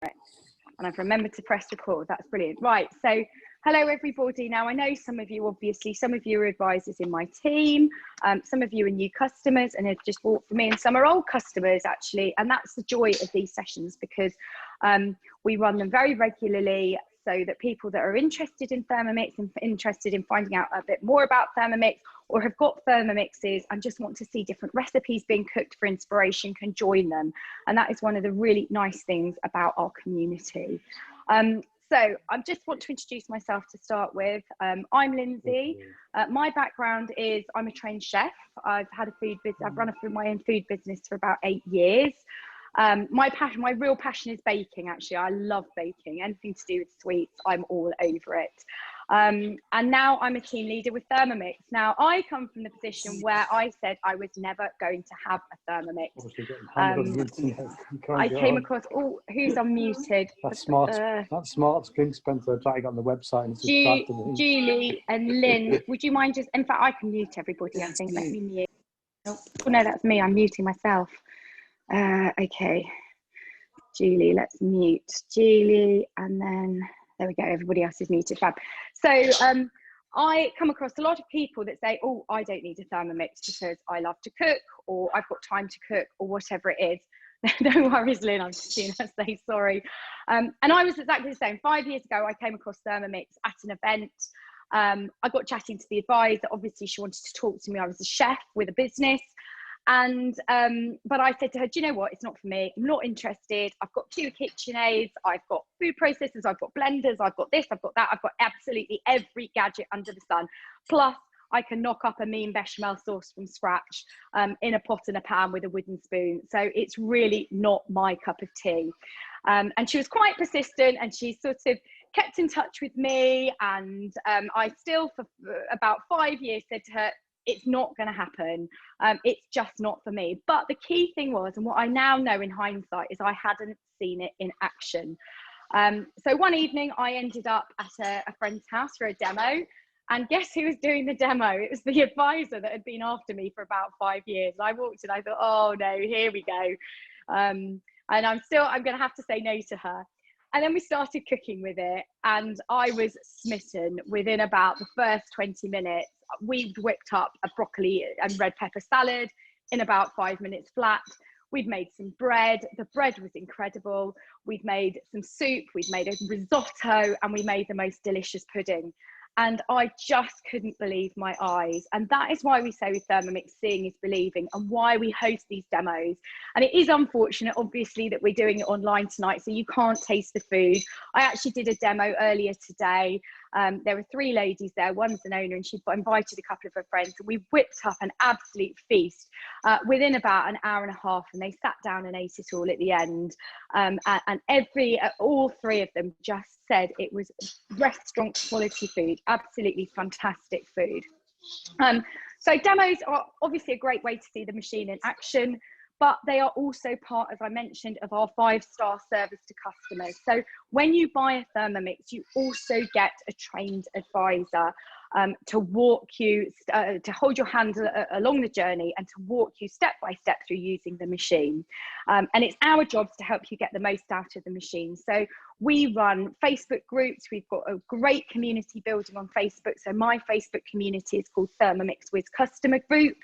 And I've remembered to press record. That's brilliant. Right, so hello everybody. Now I know some of you, obviously, some of you are advisors in my team, some of you are new customers and have just bought from me, and some are old customers actually, and that's the joy of these sessions, because we run them very regularly so that people that are interested in Thermomix and interested in finding out a bit more about Thermomix, or have got Thermomixes and just want to see different recipes being cooked for inspiration, can join them. And that is one of the really nice things about our community. So I just want to introduce myself to start with. I'm Lindsay. My background is I'm a trained chef. I've had a food business. I've run my own food business for about 8 years. My real passion is baking, actually. I love baking. Anything to do with sweets, I'm all over it. And now I'm a team leader with Thermomix. Now, I come from the position where I said I was never going to have a Thermomix. I came across, oh, who's unmuted? That's smart drink Spencer. Trying to get on the website. And it's Julie and Lynn, would you mind just, in fact, I can mute everybody, I think. Let me mute. Oh, no, that's me. I'm muting myself. Okay, Julie, let's mute Julie, and then there we go, everybody else is muted. Fab. So I come across a lot of people that say, oh, I don't need a Thermomix because I love to cook, or I've got time to cook, or whatever it is. No worries, Lynn, I'm just going to say sorry. And I was exactly the same. 5 years ago, I came across Thermomix at an event. I got chatting to the advisor. Obviously, she wanted to talk to me. I was a chef with a business. And but I said to her, do you know what, it's not for me, I'm not interested. I've got 2 KitchenAids, I've got food processors, I've got blenders, I've got this, I've got that, I've got absolutely every gadget under the sun, plus I can knock up a mean bechamel sauce from scratch in a pot and a pan with a wooden spoon. So it's really not my cup of tea. And she was quite persistent, and she sort of kept in touch with me, and I still for about 5 years said to her, it's not going to happen. It's just not for me. But the key thing was, and what I now know in hindsight, is I hadn't seen it in action. So one evening I ended up at a friend's house for a demo, and guess who was doing the demo? It was the advisor that had been after me for about 5 years. I walked in, I thought, oh no, here we go. And I'm going to have to say no to her. And then we started cooking with it, and I was smitten within about the first 20 minutes. We'd whipped up a broccoli and red pepper salad in about 5 minutes flat. We'd made some bread. The bread was incredible. We'd made some soup. We'd made a risotto, and we made the most delicious pudding. And I just couldn't believe my eyes. And that is why we say with Thermomix, seeing is believing, and why we host these demos. And it is unfortunate, obviously, that we're doing it online tonight, so you can't taste the food. I actually did a demo earlier today. There were 3 ladies there. One's an owner, and she'd invited a couple of her friends. And we whipped up an absolute feast within about an hour and a half, and they sat down and ate it all at the end. And all 3 of them just said it was restaurant quality food, absolutely fantastic food. So demos are obviously a great way to see the machine in action, but they are also part, as I mentioned, of our 5-star service to customers. So when you buy a Thermomix, you also get a trained advisor to walk you, to hold your hand along the journey, and to walk you step by step through using the machine. And it's our jobs to help you get the most out of the machine. So we run Facebook groups. We've got a great community building on Facebook. So my Facebook community is called Thermomix with Customer Group.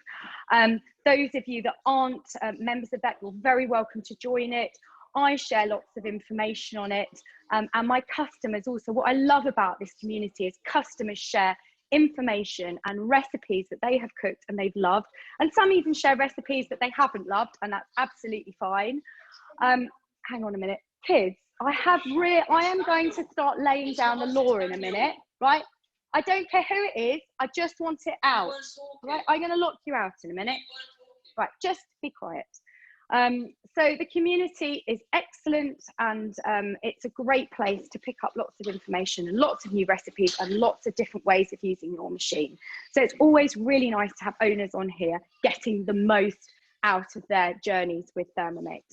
Those of you that aren't members of that, you're very welcome to join it. I share lots of information on it. And my customers also, what I love about this community is customers share information and recipes that they have cooked and they've loved. And some even share recipes that they haven't loved, and that's absolutely fine. Hang on a minute, kids. I am going to start laying down the law in a minute, right? I don't care who it is. I just want it out, right? I'm going to lock you out in a minute. Right, just be quiet. So the community is excellent, and it's a great place to pick up lots of information and lots of new recipes and lots of different ways of using your machine. So it's always really nice to have owners on here getting the most out of their journeys with Thermomix.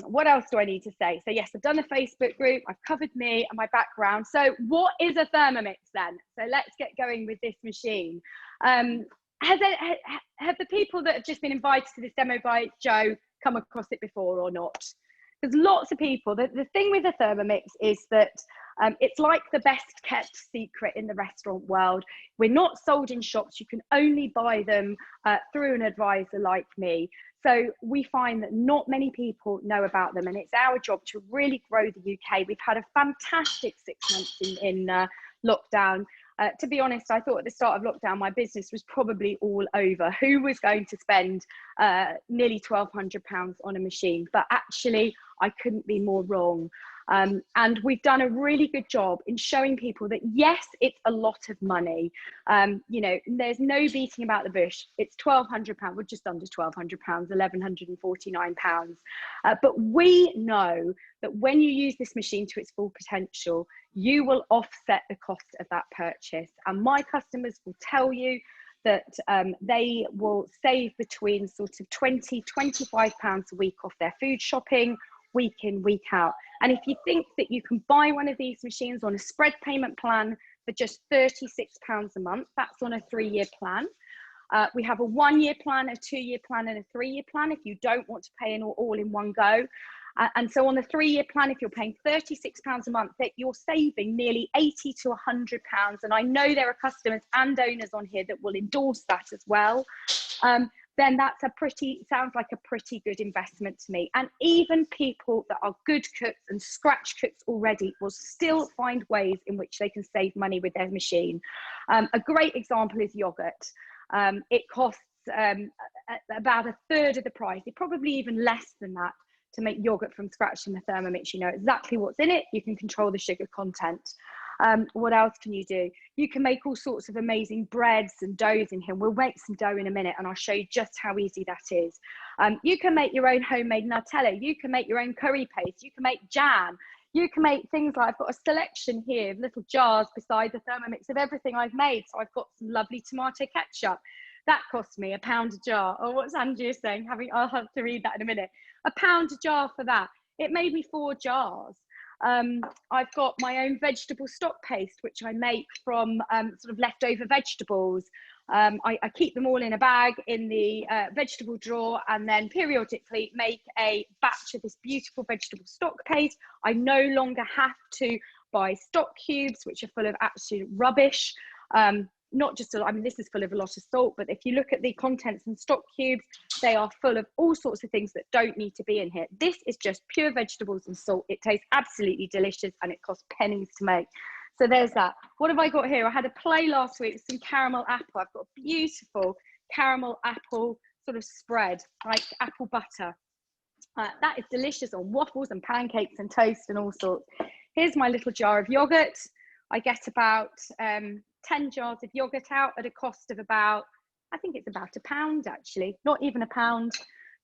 What else do I need to say? So yes, I've done a Facebook group, I've covered me and my background. So what is a Thermomix then? So let's get going with this machine. Have the people that have just been invited to this demo by Joe come across it before or not? because lots of people, the thing with the Thermomix is that it's like the best kept secret in the restaurant world. We're not sold in shops. You can only buy them through an advisor like me. So we find that not many people know about them, and it's our job to really grow the UK. We've had a fantastic 6 months in lockdown. To be honest, I thought at the start of lockdown, my business was probably all over. Who was going to spend nearly £1,200 on a machine? But actually, I couldn't be more wrong. And we've done a really good job in showing people that, yes, it's a lot of money. You know, there's no beating about the bush. It's £1,200, we're just under £1,200, £1,149. But we know that when you use this machine to its full potential, you will offset the cost of that purchase. And my customers will tell you that they will save between sort of £20–25 a week off their food shopping, week in, week out. And if you think that you can buy one of these machines on a spread payment plan for just £36 a month, that's on a 3-year plan. We have a 1-year plan, a 2-year plan, and a 3-year plan if you don't want to pay in all in one go. And so on the 3-year plan, if you're paying £36 a month, that you're saving nearly £80 to £100. And I know there are customers and owners on here that will endorse that as well. Then that's sounds like a pretty good investment to me. And even people that are good cooks and scratch cooks already will still find ways in which they can save money with their machine. A great example is yogurt. It costs about a third of the price, probably even less than that, to make yogurt from scratch in the Thermomix. You know exactly what's in it. You can control the sugar content. What else can you do? You can make all sorts of amazing breads and doughs in here. We'll make some dough in a minute and I'll show you just how easy that is. You can make your own homemade Nutella. You can make your own curry paste. You can make jam. You can make things like, I've got a selection here of little jars beside the Thermomix of everything I've made. So I've got some lovely tomato ketchup. That cost me £1 a jar. Oh, what's Andrea saying? I'll have to read that in a minute. £1 a jar for that. It made me 4 jars. I've got my own vegetable stock paste, which I make from sort of leftover vegetables. I keep them all in a bag in the vegetable drawer, and then periodically make a batch of this beautiful vegetable stock paste. I no longer have to buy stock cubes, which are full of absolute rubbish. Not just, I mean, this is full of a lot of salt, but if you look at the contents in stock cubes, they are full of all sorts of things that don't need to be in here. This is just pure vegetables and salt. It tastes absolutely delicious and it costs pennies to make. So there's that. What have I got here? I had a play last week with some caramel apple. I've got a beautiful caramel apple sort of spread, like apple butter. That is delicious on waffles and pancakes and toast and all sorts. Here's my little jar of yogurt. I get about 10 jars of yogurt out at a cost of about, I think it's about £1 actually, not even £1,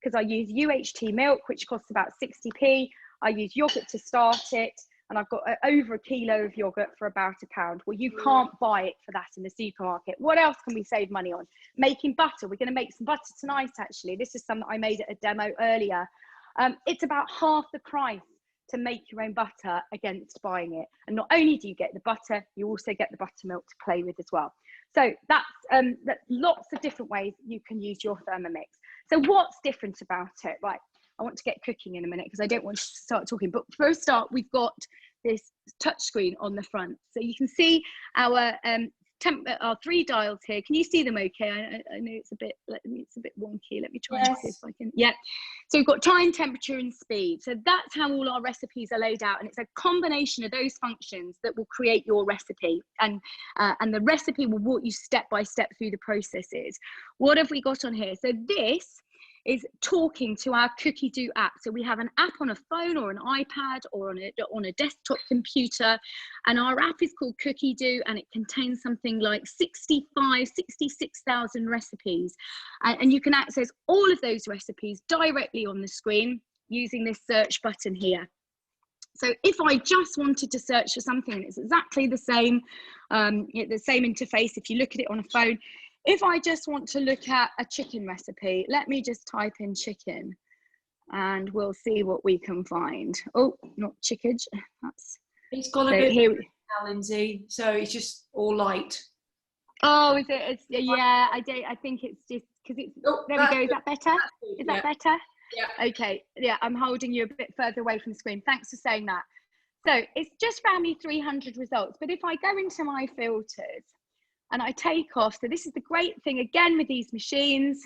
because I use UHT milk, which costs about 60p. I use yogurt to start it, and I've got over a kilo of yogurt for about £1. Well, you can't buy it for that in the supermarket. What else can we save money on? Making butter. We're going to make some butter tonight, actually. This is some that I made at a demo earlier. It's about half the price to make your own butter against buying it. And not only do you get the butter, you also get the buttermilk to play with as well. So that's lots of different ways you can use your Thermomix. So what's different about it? Right, I want to get cooking in a minute because I don't want to start talking. But for a start, we've got this touch screen on the front. So you can see our 3 dials here. Can you see them okay? I know it's a bit wonky. Let me try and see if I can. Yeah. So we've got time, temperature, and speed. So that's how all our recipes are laid out, and it's a combination of those functions that will create your recipe. And the recipe will walk you step by step through the processes. What have we got on here? So this is talking to our Cookie Do app. So we have an app on a phone or an iPad or on a desktop computer, and our app is called Cookie Do, and it contains something like 66,000 recipes, and you can access all of those recipes directly on the screen using this search button here. So if I just wanted to search for something, it's exactly the same interface if you look at it on a phone. If I just want to look at a chicken recipe, let me just type in chicken and we'll see what we can find. Oh, not chickage. It's got a bit now, Lindsay, so it's just all light. Oh, is it? Yeah, I think it's just because it's, there we go. Is that better? Is that better? Yeah. Okay, yeah, I'm holding you a bit further away from the screen. Thanks for saying that. So it's just found me 300 results. But if I go into my filters and I take off, so this is the great thing again with these machines.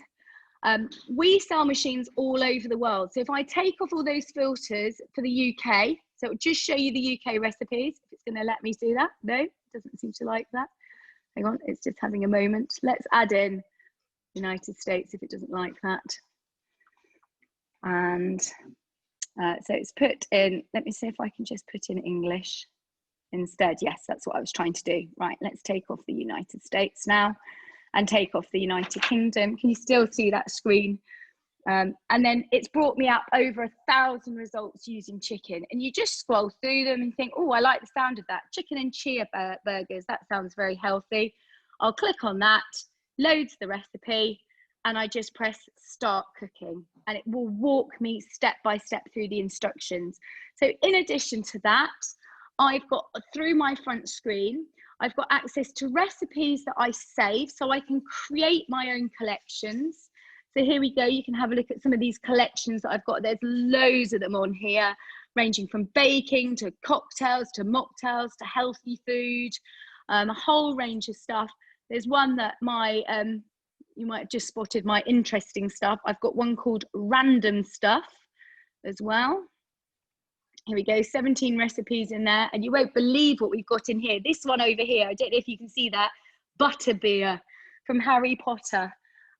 We sell machines all over the world. So if I take off all those filters for the UK, so it'll just show you the UK recipes. If it's going to let me do that. No, it doesn't seem to like that. Hang on, it's just having a moment. Let's add in United States if it doesn't like that. And so it's put in, let me see if I can just put in English instead. Yes, that's what I was trying to do. Right, let's take off the United States now and take off the United Kingdom. Can you still see that screen? And then it's brought me up over 1,000 results using chicken. And you just scroll through them and think, oh, I like the sound of that. Chicken and chia burgers, that sounds very healthy. I'll click on that, loads the recipe, and I just press start cooking. And it will walk me step by step through the instructions. So in addition to that, I've got, through my front screen, I've got access to recipes that I save so I can create my own collections. So here we go, you can have a look at some of these collections that I've got. There's loads of them on here, ranging from baking to cocktails to mocktails to healthy food, a whole range of stuff. There's one that you might have just spotted my interesting stuff. I've got one called Random Stuff as well. Here we go, 17 recipes in there, and you won't believe what we've got in here. This one over here, I don't know if you can see that, butterbeer from Harry Potter,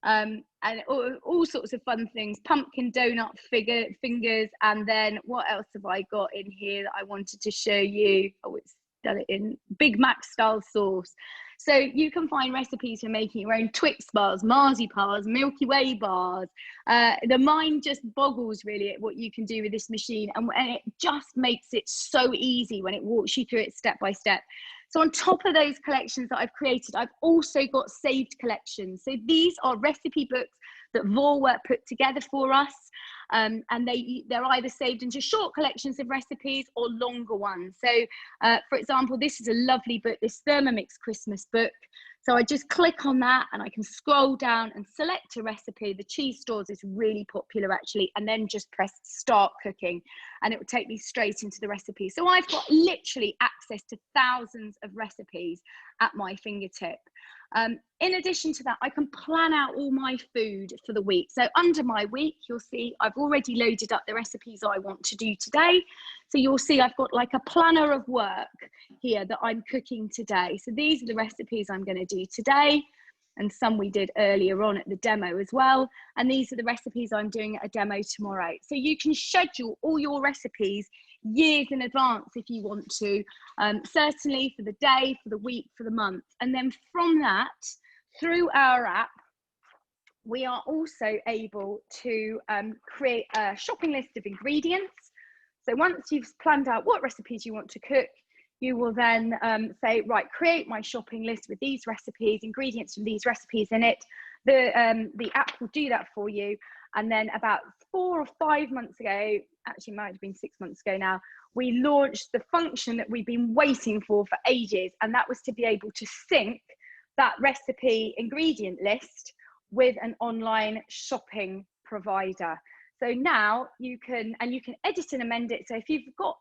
and all sorts of fun things, pumpkin donut fingers, and then what else have I got in here that I wanted to show you? Oh, it's done it in Big Mac style sauce. So you can find recipes for making your own Twix bars, Marzipars, Milky Way bars. The mind just boggles really at what you can do with this machine, and it just makes it so easy when it walks you through it step by step. So on top of those collections that I've created, I've also got saved collections. So these are recipe books that Vorwerk put together for us. And they're either saved into short collections of recipes or longer ones. So for example, this is a lovely book, this Thermomix Christmas book. So I just click on that and I can scroll down and select a recipe. The cheese stores is really popular actually, and then just press start cooking and it will take me straight into the recipe. So I've got literally access to thousands of recipes at my fingertip. In addition to that, I can plan out all my food for the week. So under my week, you'll see I've already loaded up the recipes I want to do today. So you'll see I've got like a planner of work here that I'm cooking today. So these are the recipes I'm going to do today, and some we did earlier on at the demo as well. And these are the recipes I'm doing at a demo tomorrow. So you can schedule all your recipes years in advance if you want to, certainly for the day, for the week, for the month. And then from that, through our app, we are also able to create a shopping list of ingredients. So once you've planned out what recipes you want to cook, you will then say, right, create my shopping list with these recipes, ingredients from these recipes in it. The app will do that for you. And then about 4 or 5 months ago, actually might have been 6 months ago now, we launched the function that we've been waiting for ages. And that was to be able to sync that recipe ingredient list with an online shopping provider. So now you can edit and amend it. So if you've got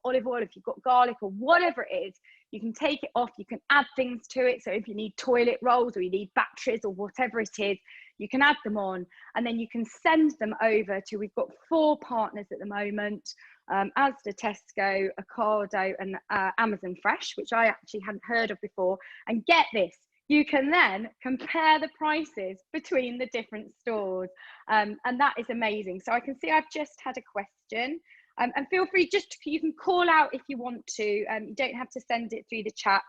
olive oil, if you've got garlic or whatever it is, you can take it off, you can add things to it. So if you need toilet rolls or you need batteries or whatever it is, you can add them on, and then you can send them over to, we've got 4 partners at the moment, Asda, Tesco, Ocado and Amazon Fresh, which I actually hadn't heard of before. And get this, you can then compare the prices between the different stores. And that is amazing. So I can see I've just had a question. And feel free, you can call out if you want to. You don't have to send it through the chat.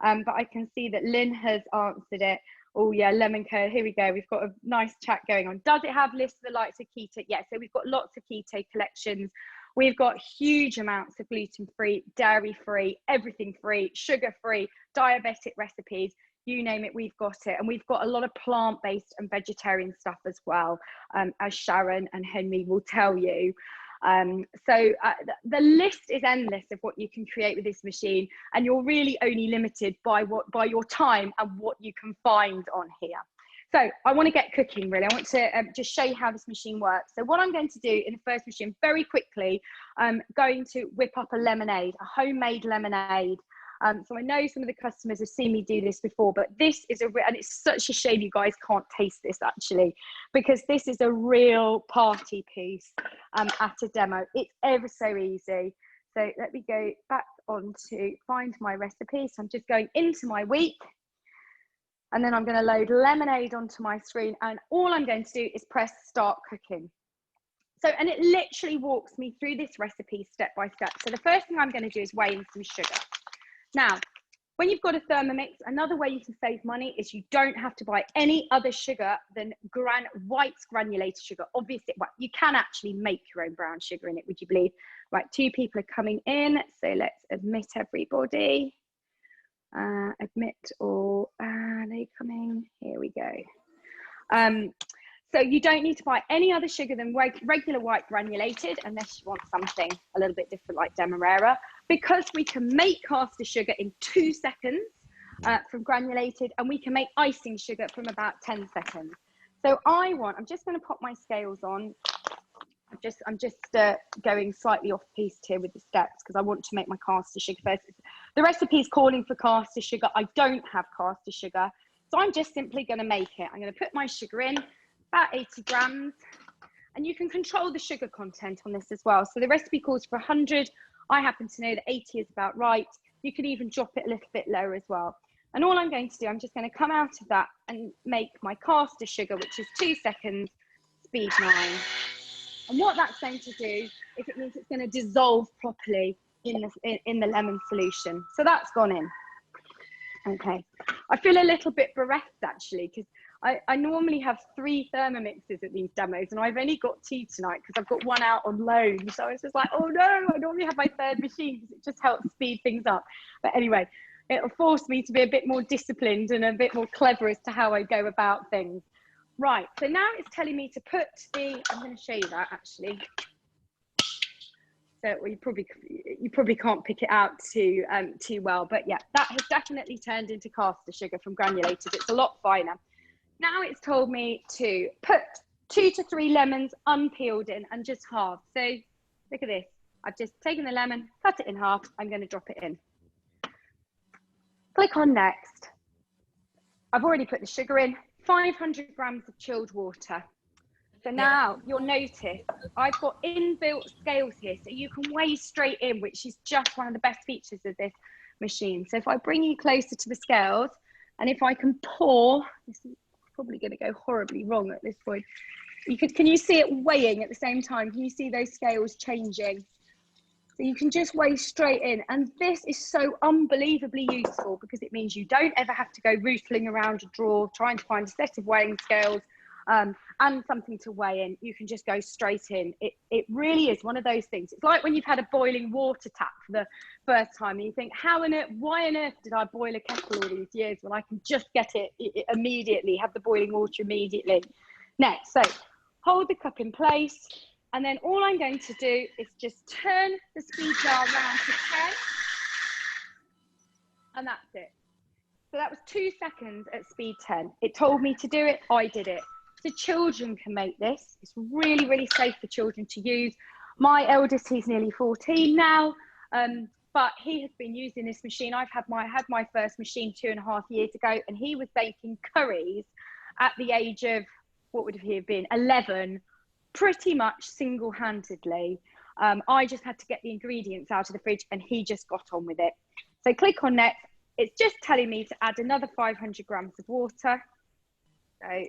But I can see that Lynn has answered it. Oh yeah, lemon curd, here we go. We've got a nice chat going on. Does it have lists of the likes of keto? Yeah, so we've got lots of keto collections. We've got huge amounts of gluten-free, dairy-free, everything-free, sugar-free, diabetic recipes. You name it, we've got it. And we've got a lot of plant-based and vegetarian stuff as well, as Sharon and Henry will tell you. The list is endless of what you can create with this machine, and you're really only limited by your time and what you can find on here. So I want to get cooking, really. I want to just show you how this machine works. So what I'm going to do in the first machine, very quickly, I'm going to whip up a lemonade, a homemade lemonade. So I know some of the customers have seen me do this before, but this is and it's such a shame you guys can't taste this actually, because this is a real party piece at a demo. It's ever so easy. So let me go back on to find my recipe. So I'm just going into my week. And then I'm going to load lemonade onto my screen, and all I'm going to do is press start cooking. So, and it literally walks me through this recipe step by step. So the first thing I'm going to do is weigh in some sugar. Now, when you've got a Thermomix, another way you can save money is you don't have to buy any other sugar than white granulated sugar. Obviously, well, you can actually make your own brown sugar in it, would you believe? Right, 2 people are coming in. So let's admit everybody. Admit all, are they coming? Here we go. So you don't need to buy any other sugar than regular white granulated, unless you want something a little bit different like Demerara, because we can make caster sugar in 2 seconds from granulated, and we can make icing sugar from about 10 seconds. So I'm just going to pop my scales on. I'm just going slightly off piste here with the steps because I want to make my caster sugar first. The recipe is calling for caster sugar. I don't have caster sugar, so I'm just simply going to make it. I'm going to put my sugar in, about 80 grams, and you can control the sugar content on this as well. So the recipe calls for 100. I happen to know that 80 is about right. You can even drop it a little bit lower as well. And all I'm going to do, I'm just going to come out of that and make my caster sugar, which is 2 seconds, speed 9. And what that's going to do is it means it's going to dissolve properly in the lemon solution. So that's gone in. Okay. I feel a little bit bereft actually, because I normally have 3 Thermomixes at these demos, and I've only got 2 tonight because I've got 1 out on loan. So I was just like, oh no, I normally have my 3rd machine because it just helps speed things up. But anyway, it'll force me to be a bit more disciplined and a bit more clever as to how I go about things. Right, so now it's telling me to put I'm going to show you that actually. So you probably can't pick it out too well, but yeah, that has definitely turned into caster sugar from granulated. It's a lot finer. Now it's told me to put 2 to 3 lemons unpeeled in and just halved. So look at this. I've just taken the lemon, cut it in half. I'm going to drop it in. Click on next. I've already put the sugar in. 500 grams of chilled water. So now you'll notice I've got inbuilt scales here, so you can weigh straight in, which is just one of the best features of this machine. So if I bring you closer to the scales, and if I can pour, this is probably going to go horribly wrong at this point. Can you see it weighing at the same time? Can you see those scales changing? So you can just weigh straight in. And this is so unbelievably useful because it means you don't ever have to go rootling around a drawer, trying to find a set of weighing scales and something to weigh in. You can just go straight in. It really is one of those things. It's like when you've had a boiling water tap for the first time and you think, why on earth did I boil a kettle all these years when I can just get it immediately, have the boiling water immediately. Next, so hold the cup in place. And then all I'm going to do is just turn the speed dial around to 10. And that's it. So that was 2 seconds at speed 10. It told me to do it, I did it. So children can make this. It's really, really safe for children to use. My eldest, he's nearly 14 now, but he has been using this machine. I had my first machine 2.5 years ago, and he was baking curries at the age of, what would he have been, 11, pretty much single-handedly. I just had to get the ingredients out of the fridge and he just got on with it. So click on next. It's just telling me to add another 500 grams of water. So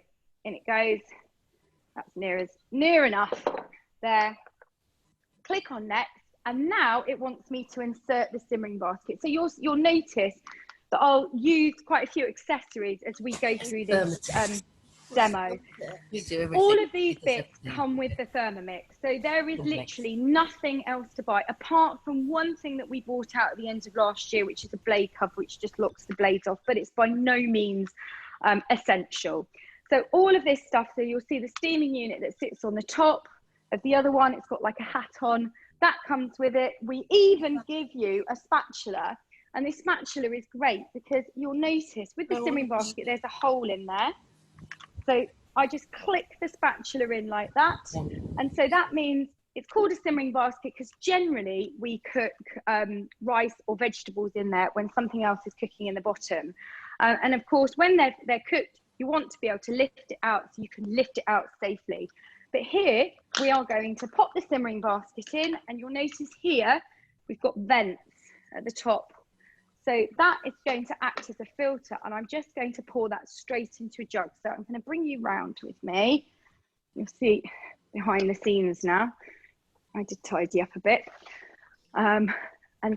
in it goes. That's near enough there. Click on next. And now it wants me to insert the simmering basket. So you'll notice that I'll use quite a few accessories as we go through this demo. All of these bits come with the Thermomix, so there is literally nothing else to buy apart from one thing that we bought out at the end of last year, which is a blade cover which just locks the blades off, but it's by no means essential. So all of this stuff, so you'll see the steaming unit that sits on the top of the other one, it's got like a hat on, that comes with it. We even give you a spatula, and this spatula is great because you'll notice with the simmering basket there's a hole in there. So I just click the spatula in like that. And so that means it's called a simmering basket because generally we cook rice or vegetables in there when something else is cooking in the bottom. And of course, when they're cooked, you want to be able to lift it out so you can lift it out safely. But here we are going to pop the simmering basket in, and you'll notice here we've got vents at the top. So that is going to act as a filter, and I'm just going to pour that straight into a jug. So I'm going to bring you round with me. You'll see behind the scenes now. I did tidy up a bit. And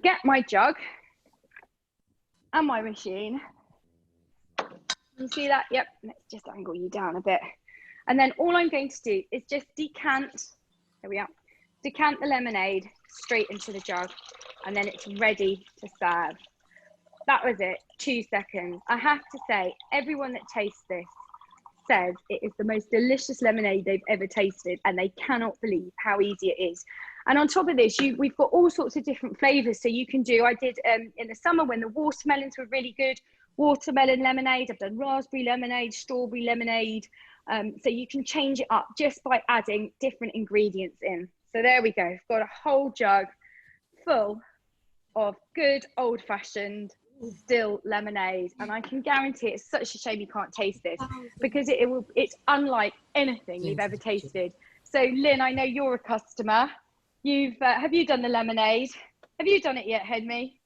get my jug and my machine. You see that? Yep, let's just angle you down a bit. And then all I'm going to do is just decant, there we are, decant the lemonade straight into the jug, and then it's ready to serve. That was it, 2 seconds. I have to say, everyone that tastes this says it is the most delicious lemonade they've ever tasted, and they cannot believe how easy it is. And on top of this, we've got all sorts of different flavors. So you can do, I did in the summer when the watermelons were really good, watermelon lemonade. I've done raspberry lemonade, strawberry lemonade. So you can change it up just by adding different ingredients in. So there we go. I've got a whole jug full of good old-fashioned still lemonade, and I can guarantee it's such a shame you can't taste this because it's unlike anything you've ever tasted. So Lynn, I know you're a customer. You've have you done the lemonade? Have you done it yet, Henry?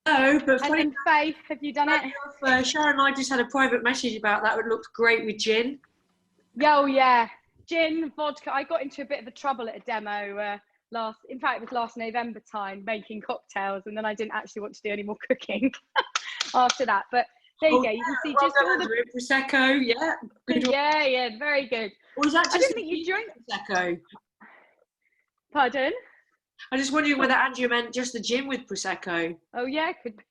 No, but and then Faye, have you done it? Sharon and I just had a private message about that. It looked great with gin. Oh yeah, gin, vodka. I got into a bit of a trouble at a demo in fact, it was last November time, making cocktails, and then I didn't actually want to do any more cooking after that. But there you go. You can see just all the prosecco. Yeah, good. Yeah, very good. Or is that just I didn't think you drank prosecco? Pardon? I just wondering whether Andrea meant just the gin with prosecco. Oh yeah, could be.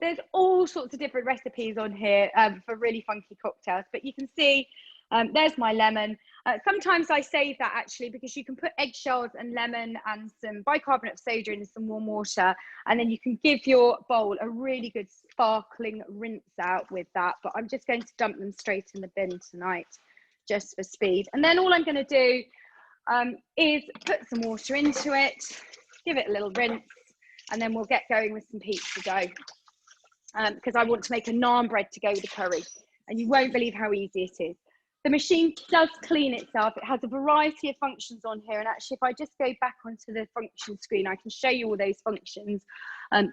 There's all sorts of different recipes on here for really funky cocktails. But you can see there's my lemon. Sometimes I save that actually because you can put eggshells and lemon and some bicarbonate of soda in some warm water, and then you can give your bowl a really good sparkling rinse out with that. But I'm just going to dump them straight in the bin tonight just for speed. And then all I'm going to do is put some water into it, give it a little rinse, and then we'll get going with some pizza dough because I want to make a naan bread to go with the curry, and you won't believe how easy it is. The machine does clean itself. It has a variety of functions on here, and actually if I just go back onto the function screen, I can show you all those functions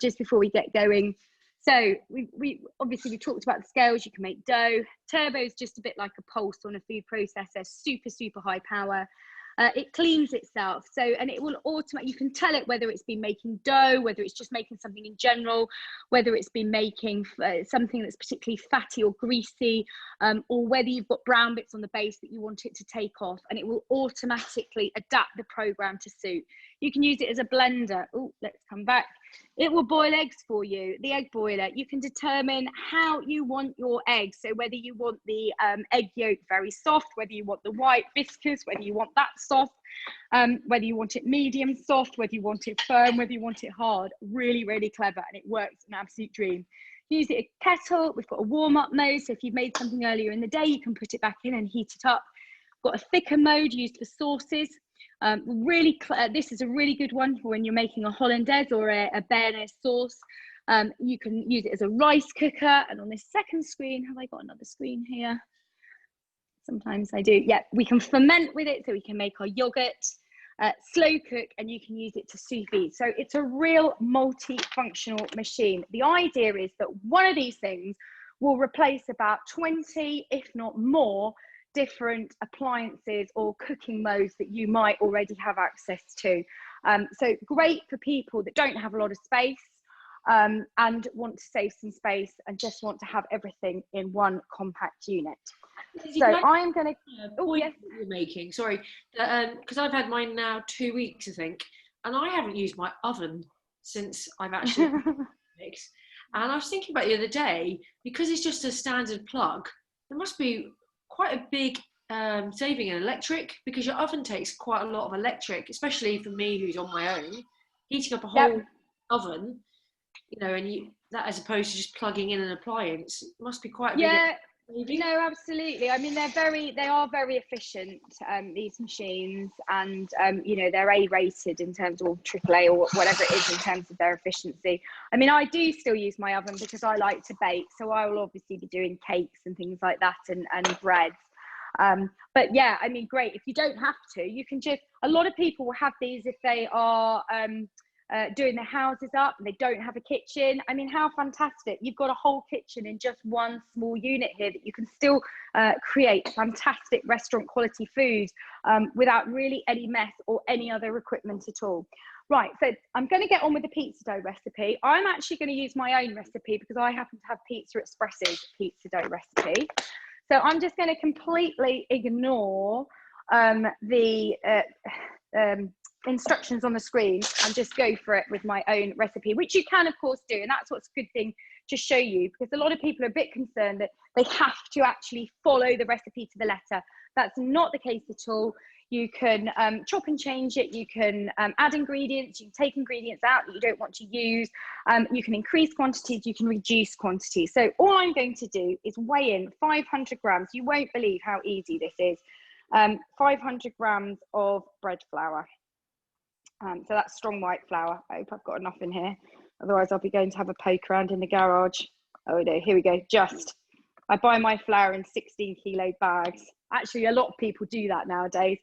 just before we get going. So we obviously talked about the scales. You can make dough. Turbo is just a bit like a pulse on a food processor, super high power. It cleans itself, and it will automate. You can tell it whether it's been making dough, whether it's just making something in general, whether it's been making something that's particularly fatty or greasy, or whether you've got brown bits on the base that you want it to take off, and it will automatically adapt the program to suit. You can use it as a blender. Oh, let's come back. It will boil eggs for you, the egg boiler. You can determine how you want your eggs. So whether you want the egg yolk very soft, whether you want the white viscous, whether you want that soft, whether you want it medium soft, whether you want it firm, whether you want it hard. Really clever, and it works an absolute dream. Use it a kettle. We've got a warm up mode. So if you've made something earlier in the day, you can put it back in and heat it up. Got a thicker mode used for sauces. This is a really good one for when you're making a hollandaise or a béarnaise sauce. You can use it as a rice cooker. And on this second screen, have I got another screen here? Sometimes I do. Yeah, we can ferment with it, so we can make our yogurt. Slow cook, and you can use it to sous vide. So it's a real multifunctional machine. The idea is that one of these things will replace about 20, if not more, different appliances or cooking modes that you might already have access to. So great for people that don't have a lot of space and want to save some space and just want to have everything in one compact unit. So I'm going to. Oh yes, you're making. Sorry, because I've had mine now 2 weeks, I think, and I haven't used my oven since I've actually mixed. And I was thinking about it the other day, because it's just a standard plug. There must be quite a big saving in electric, because your oven takes quite a lot of electric, especially for me who's on my own. Heating up a whole oven, and that as opposed to just plugging in an appliance, it must be quite a big maybe. No, absolutely. I mean, they are very efficient, these machines, and you know, they're A-rated in terms of AAA or whatever it is in terms of their efficiency. I mean, I do still use my oven because I like to bake, so I will obviously be doing cakes and things like that, and breads. But yeah, I mean, great. If you don't have to, you can just, a lot of people will have these if they are doing their houses up and they don't have a kitchen. I mean, how fantastic. You've got a whole kitchen in just one small unit here that you can still create fantastic restaurant quality food without really any mess or any other equipment at all. Right, so I'm going to get on with the pizza dough recipe. I'm actually going to use my own recipe because I happen to have Pizza Express's pizza dough recipe. So I'm just going to completely ignore the instructions on the screen and just go for it with my own recipe, which you can of course do, and that's what's a good thing to show you, because a lot of people are a bit concerned that they have to actually follow the recipe to the letter. That's not the case at all. You can chop and change it, you can add ingredients, you can take ingredients out that you don't want to use, you can increase quantities, you can reduce quantities. So all I'm going to do is weigh in 500 grams. You won't believe how easy this is. 500 grams of bread flour. So that's strong white flour. I hope I've got enough in here. Otherwise I'll be going to have a poke around in the garage. Oh no, here we go. I buy my flour in 16 kilo bags. Actually, a lot of people do that nowadays,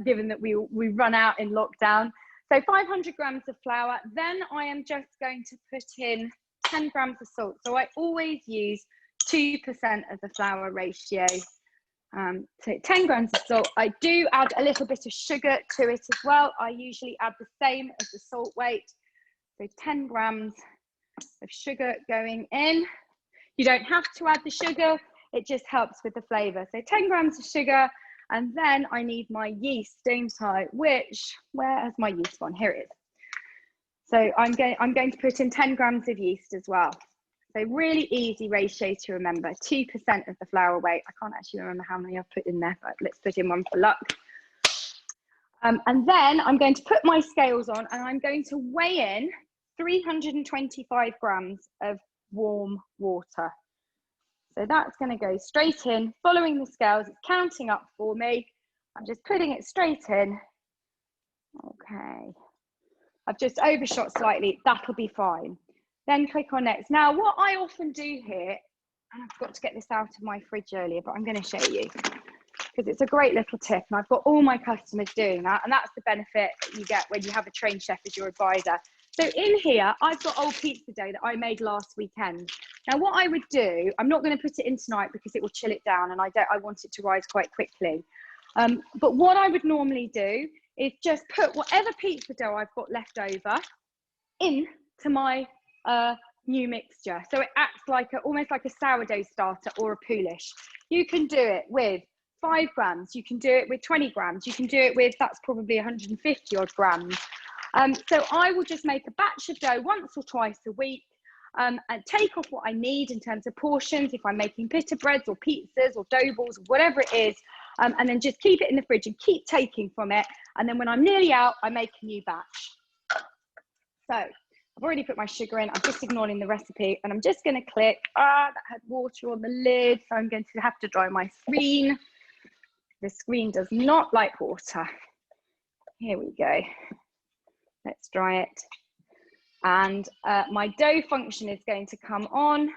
given that we run out in lockdown. So 500 grams of flour. Then I am just going to put in 10 grams of salt. So I always use 2% of the flour ratio. So 10 grams of salt. I do add a little bit of sugar to it as well. I usually add the same as the salt weight. So 10 grams of sugar going in. You don't have to add the sugar. It just helps with the flavour. So 10 grams of sugar. And then I need my yeast, don't I? Which, where has my yeast gone? Here it is. So I'm going to put in 10 grams of yeast as well. So really easy ratio to remember, 2% of the flour weight. I can't actually remember how many I've put in there, but let's put in one for luck. And then I'm going to put my scales on and I'm going to weigh in 325 grams of warm water. So that's going to go straight in, following the scales. It's counting up for me. I'm just putting it straight in. Okay. I've just overshot slightly. That'll be fine. Then click on next. Now, what I often do here, and I forgot to get this out of my fridge earlier, but I'm going to show you because it's a great little tip. And I've got all my customers doing that. And that's the benefit that you get when you have a trained chef as your advisor. So in here, I've got old pizza dough that I made last weekend. Now, what I would do, I'm not going to put it in tonight because it will chill it down and I want it to rise quite quickly. But what I would normally do is just put whatever pizza dough I've got left over into my new mixture. So it acts like almost like a sourdough starter or a poolish. You can do it with 5 grams. You can do it with 20 grams. You can do it with, that's probably 150 odd grams. So I will just make a batch of dough once or twice a week and take off what I need in terms of portions, if I'm making pita breads or pizzas or dough balls, whatever it is, and then just keep it in the fridge and keep taking from it. And then when I'm nearly out, I make a new batch. So I've already put my sugar in. I'm just ignoring the recipe and I'm just going to click. That had water on the lid, so I'm going to have to dry my screen. The screen does not like water. Here we go. Let's dry it. And my dough function is going to come on.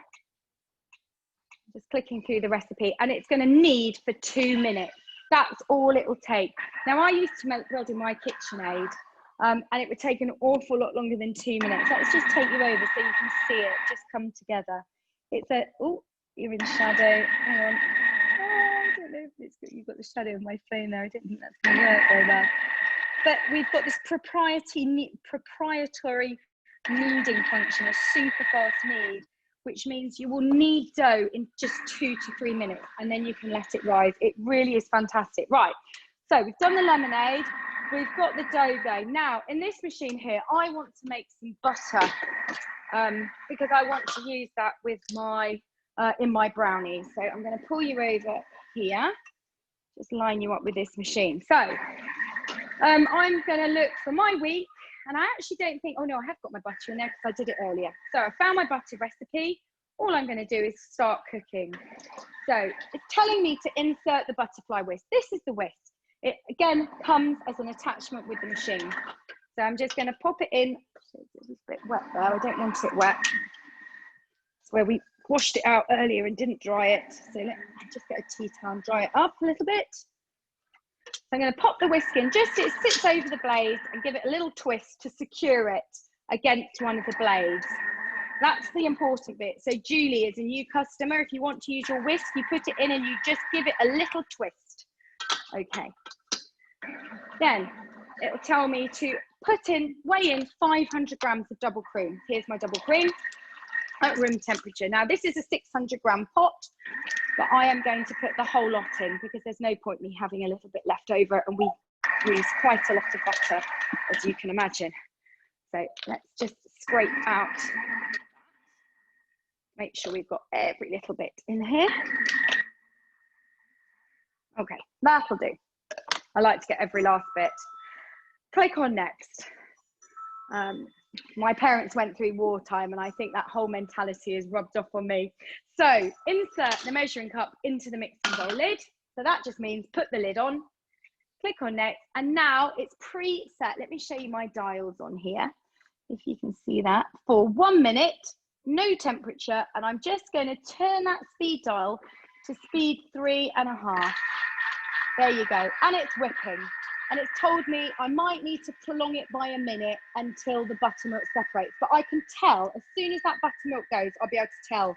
Just clicking through the recipe, and it's going to knead for 2 minutes. That's all it will take. Now, I used to build in my KitchenAid, and it would take an awful lot longer than 2 minutes. Let's just take you over so you can see it just come together. It's a, oh, you're in shadow. Hang on. Oh, I don't know if it's good. You've got the shadow of my phone there. I don't think that's going to work very well. But we've got this proprietary kneading function, a super fast knead, which means you will knead dough in just 2 to 3 minutes, and then you can let it rise. It really is fantastic. Right, so we've done the lemonade, we've got the dough going. Now, in this machine here, I want to make some butter because I want to use that with my in my brownies. So I'm going to pull you over here, just line you up with this machine. So I'm going to look for my week. And I actually don't think, oh no, I have got my butter in there because I did it earlier. So I found my butter recipe. all I'm going to do is start cooking. So it's telling me to insert the butterfly whisk. This is the whisk. It again comes as an attachment with the machine. So I'm just going to pop it in. It's a bit wet there. I don't want it wet. It's where we washed it out earlier and didn't dry it. So let me just get a tea towel and dry it up a little bit. So I'm going to pop the whisk in just so it sits over the blades and give it a little twist to secure it against one of the blades. That's the important bit. So Julie is a new customer. If you want to use your whisk, you put it in and you just give it a little twist. Okay. Then it will tell me to weigh in 500 grams of double cream. Here's my double cream at room temperature. Now this is a 600 gram pot, but I am going to put the whole lot in because there's no point me having a little bit left over, and we use quite a lot of butter, as you can imagine. So let's just scrape out. Make sure we've got every little bit in here. Okay, that'll do. I like to get every last bit. Click on next. My parents went through wartime, and I think that whole mentality is rubbed off on me. So insert the measuring cup into the mixing bowl lid. So that just means put the lid on, click on next, and now it's preset. Let me show you my dials on here, if you can see that. For 1 minute, no temperature, and I'm just going to turn that speed dial to speed 3.5. There you go, and it's whipping. And it's told me I might need to prolong it by a minute until the buttermilk separates. But I can tell, as soon as that buttermilk goes, I'll be able to tell,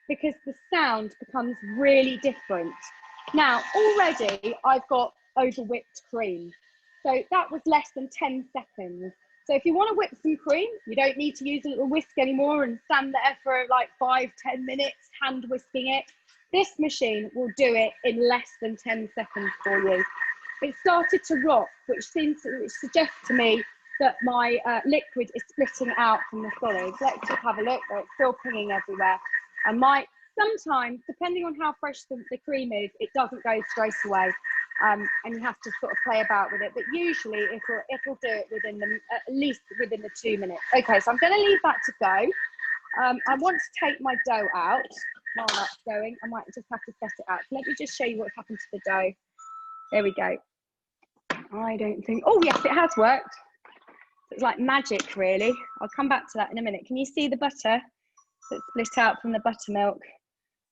because the sound becomes really different. Now, already I've got over whipped cream. So that was less than 10 seconds. So if you want to whip some cream, you don't need to use a little whisk anymore and stand there for like 5-10 minutes hand whisking it. This machine will do it in less than 10 seconds for you. It started to rock, which suggests to me that my liquid is splitting out from the solids. Let's just have a look. It's still pinging everywhere. And sometimes, depending on how fresh the cream is, it doesn't go straight away. And you have to sort of play about with it. But usually it'll do it at least within the 2 minutes. Okay, so I'm going to leave that to go. I want to take my dough out while that's going. I might just have to set it out. So let me just show you what's happened to the dough. There we go. I don't think, oh yes, it has worked. It's like magic, really. I'll come back to that in a minute. Can you see the butter that's split out from the buttermilk?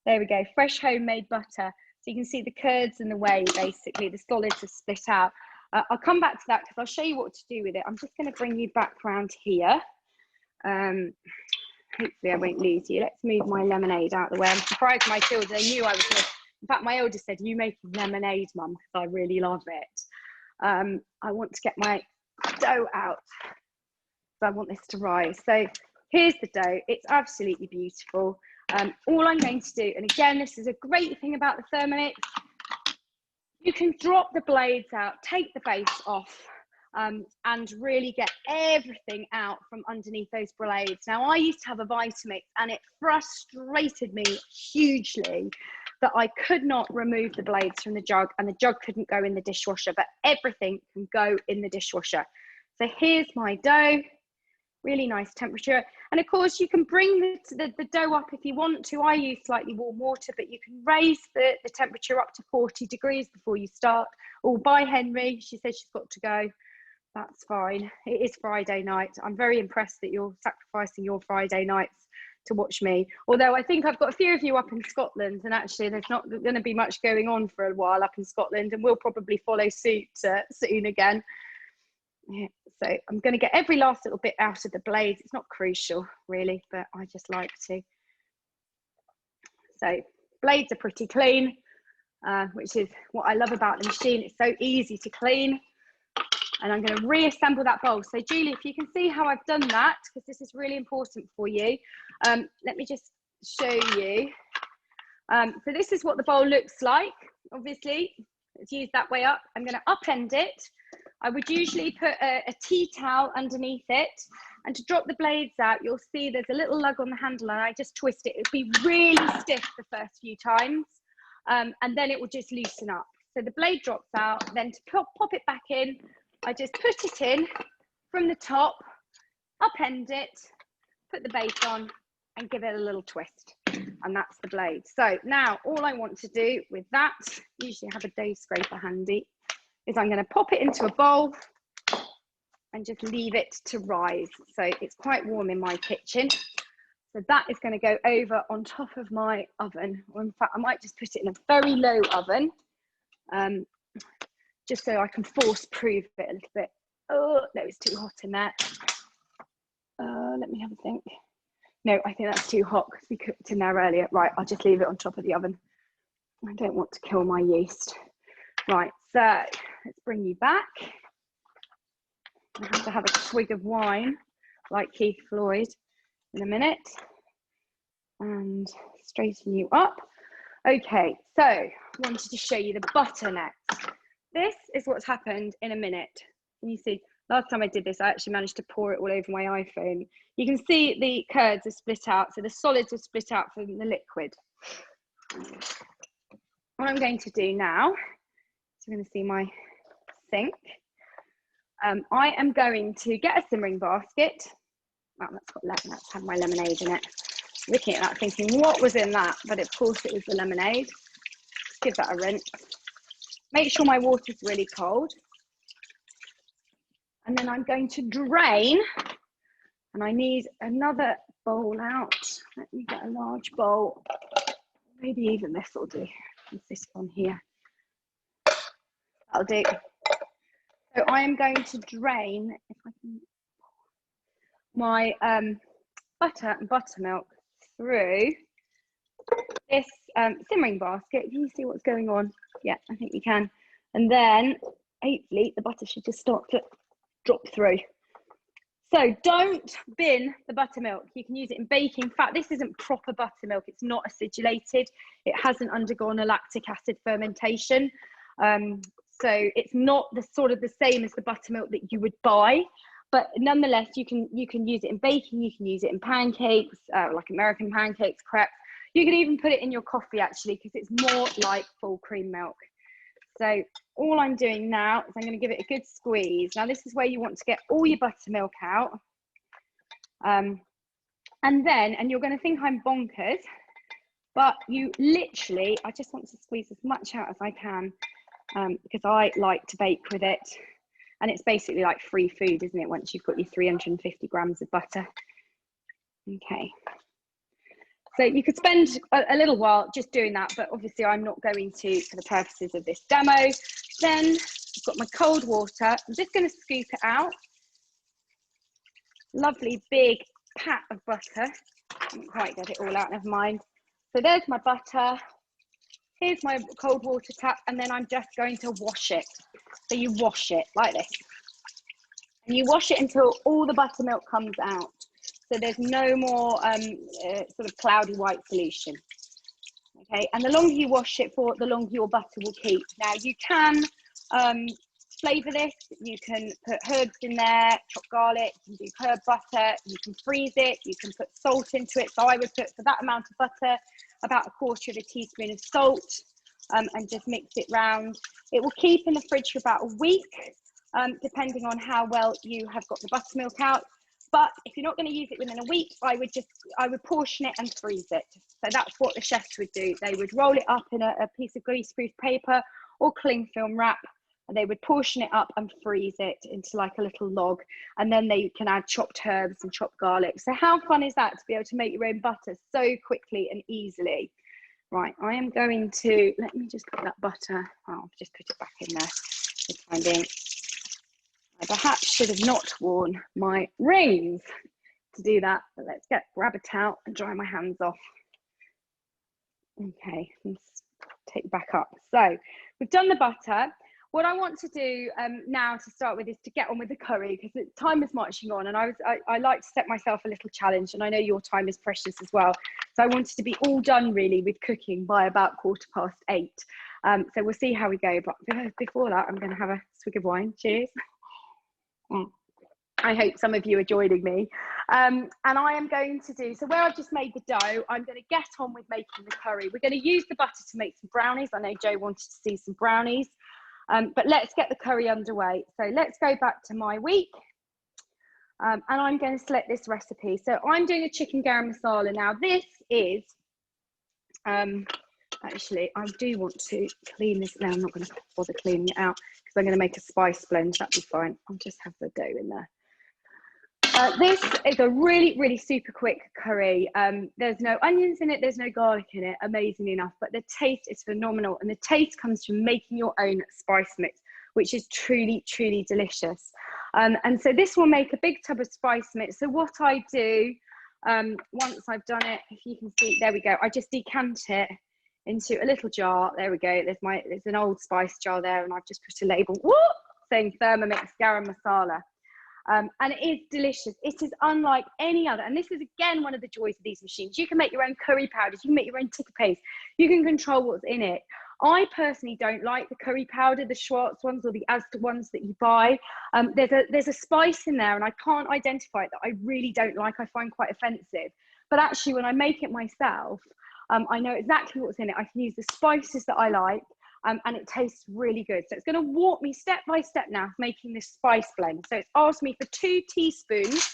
There we go, fresh homemade butter. So you can see the curds and the whey, basically, the solids are split out. I'll come back to that because I'll show you what to do with it. I'm just going to bring you back round here. Hopefully I won't lose you. Let's move my lemonade out of the way. I'm surprised my children, they knew I was going to. In fact, my oldest said, "You make lemonade, Mum," because I really love it. I want to get my dough out. So I want this to rise. So here's the dough. It's absolutely beautiful. All I'm going to do, and again, this is a great thing about the Thermomix, you can drop the blades out, take the base off, and really get everything out from underneath those blades. Now, I used to have a Vitamix, and it frustrated me hugely that I could not remove the blades from the jug, and the jug couldn't go in the dishwasher, but everything can go in the dishwasher. So here's my dough, really nice temperature. And of course you can bring the dough up if you want to. I use slightly warm water, but you can raise the temperature up to 40 degrees before you start. Oh, bye Henry, she says she's got to go. That's fine, it is Friday night. I'm very impressed that you're sacrificing your Friday nights to watch me, although I think I've got a few of you up in Scotland, and actually there's not going to be much going on for a while up in Scotland, and we'll probably follow suit soon again. Yeah, so I'm going to get every last little bit out of the blades. It's not crucial really, but I just like to. So blades are pretty clean, which is what I love about the machine. It's so easy to clean. And I'm going to reassemble that bowl. So Julie, if you can see how I've done that, because this is really important for you. Let me just show you. So this is what the bowl looks like. Obviously, it's used that way up. I'm going to upend it. I would usually put a tea towel underneath it. And to drop the blades out, you'll see there's a little lug on the handle, and I just twist it. It'll be really stiff the first few times, and then it will just loosen up. So the blade drops out, then to pop it back in, I just put it in from the top, upend it, put the base on, and give it a little twist. and that's the blade. So now all I want to do with that, usually I have a dough scraper handy, is I'm going to pop it into a bowl and just leave it to rise. So it's quite warm in my kitchen. So that is going to go over on top of my oven. Or in fact, I might just put it in a very low oven, just so I can force proof it a little bit. Oh, no, it's too hot in there. Let me have a think. No, I think that's too hot because we cooked in there earlier. Right, I'll just leave it on top of the oven. I don't want to kill my yeast. Right, so let's bring you back. I have to have a swig of wine like Keith Floyd in a minute and straighten you up. Okay, so I wanted to show you the butter next. This is what's happened in a minute. Can you see? Last time I did this, I actually managed to pour it all over my iPhone. You can see the curds are split out, so the solids are split out from the liquid. What I'm going to do now, so you're going to see my sink. I am going to get a simmering basket. Oh, that's had my lemonade in it. Looking at that thinking, what was in that? But of course it was the lemonade. Let's give that a rinse. Make sure my water's really cold. And then I'm going to drain, and I need another bowl out. Let me get a large bowl. Maybe even this will do. This one here. That'll do. So I am going to drain, if I can, my butter and buttermilk through this simmering basket. Can you see what's going on? Yeah, I think you can. And then hopefully the butter should just start to drop through. So don't bin the buttermilk. You can use it in baking. In fact, this isn't proper buttermilk. It's not acidulated. It hasn't undergone a lactic acid fermentation. So it's not the same as the buttermilk that you would buy. But nonetheless, you can use it in baking. You can use it in pancakes, like American pancakes, crepes. You can even put it in your coffee, actually, because it's more like full cream milk. So all I'm doing now is I'm going to give it a good squeeze. Now this is where you want to get all your buttermilk out. And you're going to think I'm bonkers, but you literally, I just want to squeeze as much out as I can because I like to bake with it. And it's basically like free food, isn't it? Once you've got your 350 grams of butter. Okay. So you could spend a little while just doing that, but obviously I'm not going to for the purposes of this demo. Then I've got my cold water. I'm just going to scoop it out. Lovely big pat of butter. Didn't quite get it all out, never mind. So there's my butter. Here's my cold water tap, and then I'm just going to wash it. So you wash it like this. And you wash it until all the buttermilk comes out. So there's no more sort of cloudy white solution. Okay, and the longer you wash it for, the longer your butter will keep. Now you can flavour this. You can put herbs in there, chopped garlic, you can do herb butter, you can freeze it, you can put salt into it. So I would put, for that amount of butter, about 1/4 teaspoon of salt and just mix it round. It will keep in the fridge for about a week, depending on how well you have got the buttermilk out. But if you're not going to use it within a week, I would portion it and freeze it. So that's what the chefs would do. They would roll it up in a piece of greaseproof paper or cling film wrap, and they would portion it up and freeze it into like a little log. And then they can add chopped herbs and chopped garlic. So how fun is that to be able to make your own butter so quickly and easily? Right, I am going to, let me just put that butter, I'll just put it back in there for the time being. I perhaps should have not worn my rings to do that, but let's grab a towel and dry my hands off. Okay, let's take it back up. So we've done the butter. What I want to do now to start with is to get on with the curry, because time is marching on, and I like to set myself a little challenge, and I know your time is precious as well. So I wanted to be all done really with cooking by about 8:15. So we'll see how we go. But before that, I'm going to have a swig of wine. Cheers. I hope some of you are joining me. And I am going to do, so where I've just made the dough, I'm going to get on with making the curry. We're going to use the butter to make some brownies. I know Joe wanted to see some brownies, but let's get the curry underway. So let's go back to my week. And I'm going to select this recipe. So I'm doing a chicken garam masala. Now this is Actually, I do want to clean this now. I'm not going to bother cleaning it out because I'm going to make a spice blend. That'd be fine. I'll just have the dough in there. This is a really, really super quick curry. There's no onions in it. There's no garlic in it, amazingly enough. But the taste is phenomenal. And the taste comes from making your own spice mix, which is truly, truly delicious. And so this will make a big tub of spice mix. So what I do, once I've done it, if you can see, there we go. I just decant it into a little jar. There we go. There's an old spice jar there, and I've just put a label saying Thermomix garam masala. And it is delicious. It is unlike any other. And this is, again, one of the joys of these machines. You can make your own curry powders. You can make your own tikka paste. You can control what's in it. I personally don't like the curry powder, the Schwartz ones or the Asda ones that you buy. There's a spice in there, and I can't identify it that I really don't like. I find quite offensive. But actually, when I make it myself, I know exactly what's in it. I can use the spices that I like. And it tastes really good. So it's going to walk me step by step now making this spice blend. So it's asked me for 2 teaspoons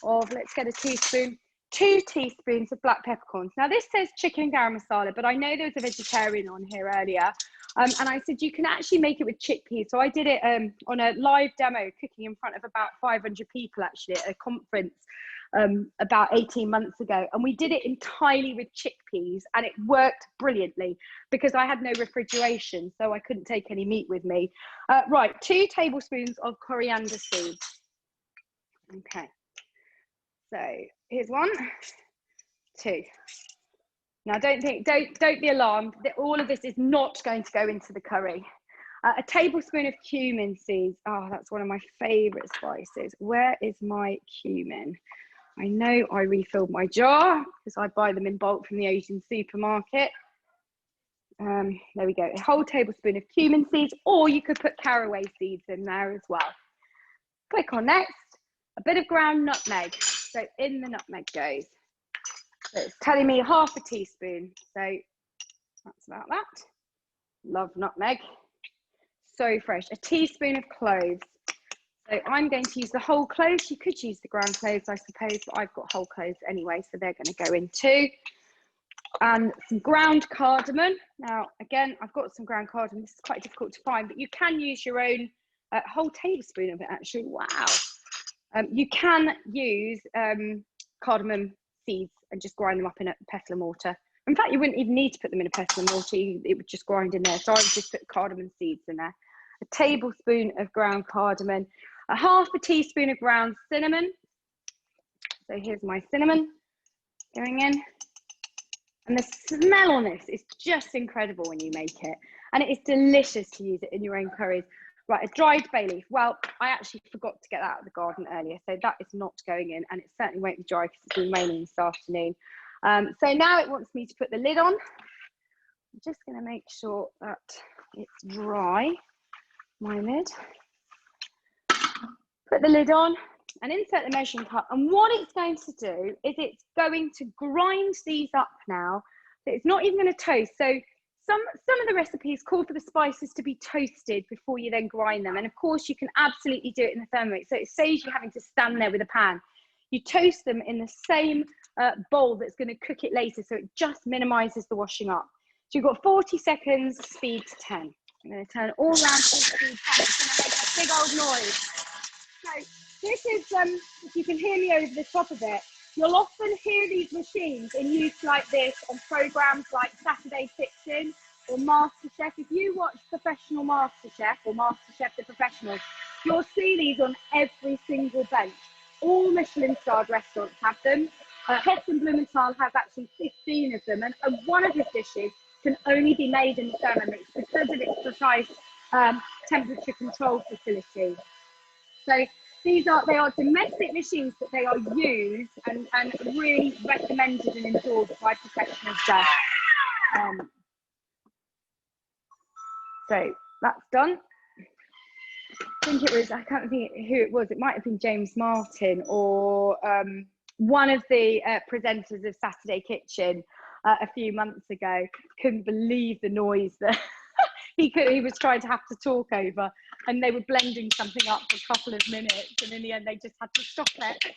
of, let's get a teaspoon, 2 teaspoons of black peppercorns. Now this says chicken garam masala, but I know there was a vegetarian on here earlier. And I said, you can actually make it with chickpeas. So I did it on a live demo cooking in front of about 500 people actually at a conference about 18 months ago, and we did it entirely with chickpeas, and it worked brilliantly because I had no refrigeration, so I couldn't take any meat with me. Right, 2 tablespoons of coriander seeds. Okay, so here's 1, 2. Now don't be alarmed, all of this is not going to go into the curry. A tablespoon of cumin seeds. Oh, that's one of my favorite spices. Where is my cumin? I know I refilled my jar because I buy them in bulk from the Asian supermarket. There we go, a whole tablespoon of cumin seeds, or you could put caraway seeds in there as well. Click on next, a bit of ground nutmeg. So in the nutmeg goes. So it's telling me ½ a teaspoon. So that's about that. Love nutmeg. So fresh. A teaspoon of cloves. So I'm going to use the whole cloves. You could use the ground cloves, I suppose, but I've got whole cloves anyway, so they're going to go in too. And some ground cardamom. Now, again, I've got some ground cardamom. This is quite difficult to find, but you can use your own whole tablespoon of it, actually. Wow. You can use cardamom seeds and just grind them up in a pestle and mortar. In fact, you wouldn't even need to put them in a pestle and mortar. It would just grind in there. So I would just put cardamom seeds in there. A tablespoon of ground cardamom. ½ a teaspoon of ground cinnamon. So here's my cinnamon going in. And the smell on this is just incredible when you make it. And it is delicious to use it in your own curries. Right, a dried bay leaf. Well, I actually forgot to get that out of the garden earlier, so that is not going in, and it certainly won't be dry because it's been raining this afternoon. So now it wants me to put the lid on. I'm just going to make sure that it's dry, my lid. Put the lid on and insert the measuring cup. And what it's going to do is it's going to grind these up now. So it's not even going to toast. So some of the recipes call for the spices to be toasted before you then grind them. And of course, you can absolutely do it in the Thermomix. So it saves you having to stand there with a pan. You toast them in the same bowl that's going to cook it later. So it just minimizes the washing up. So you've got 40 seconds, speed to 10. I'm going to turn all around to speed 10. It's going to make a big old noise. So this is, if you can hear me over the top of it, you'll often hear these machines in use like this on programs like Saturday Kitchen or MasterChef. If you watch Professional MasterChef or MasterChef The Professionals, you'll see these on every single bench. All Michelin-starred restaurants have them. Heston Blumenthal has actually 15 of them, and one of his dishes can only be made in the Thermomix because of its precise temperature control facility. So they are domestic machines, but they are used and really recommended and endorsed by professional chefs. So that's done. I think it was, I can't think who it was. It might have been James Martin or one of the presenters of Saturday Kitchen a few months ago. Couldn't believe the noise that he was trying to have to talk over, and they were blending something up for a couple of minutes, and in the end they just had to stop it.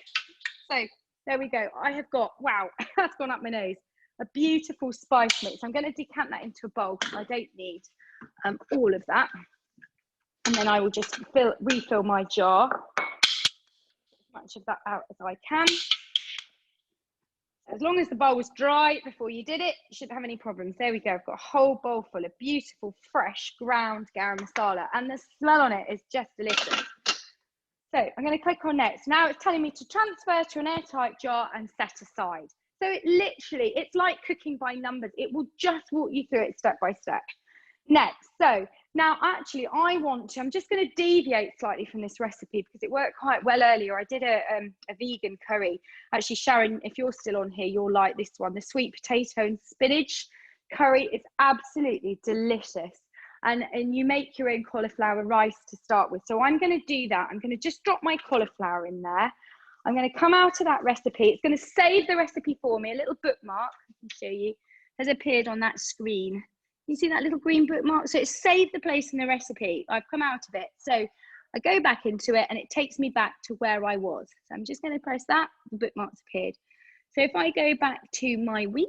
So there we go. I have got, wow, that's gone up my nose. a beautiful spice mix. I'm going to decant that into a bowl because I don't need all of that. And then I will just refill my jar, as much of that out as I can. As long as the bowl was dry before you did it, you shouldn't have any problems. There we go. I've got a whole bowl full of beautiful, fresh, ground garam masala. And the smell on it is just delicious. So I'm going to click on next. Now it's telling me to transfer to an airtight jar and set aside. So it literally, it's like cooking by numbers. It will just walk you through it step by step. Next, so now actually I'm just going to deviate slightly from this recipe because it worked quite well earlier. I did a vegan curry. Actually, Sharon, if you're still on here, you'll like this one, the sweet potato and spinach curry. It's absolutely delicious. And you make your own cauliflower rice to start with. So I'm going to do that. I'm going to just drop my cauliflower in there. I'm going to come out of that recipe. It's going to save the recipe for me. A little bookmark, I can show you, has appeared on that screen. You see that little green bookmark? So it's saved the place in the recipe. I've come out of it. So I go back into it and it takes me back to where I was. So I'm just going to press that. The bookmark's appeared. So if I go back to my week,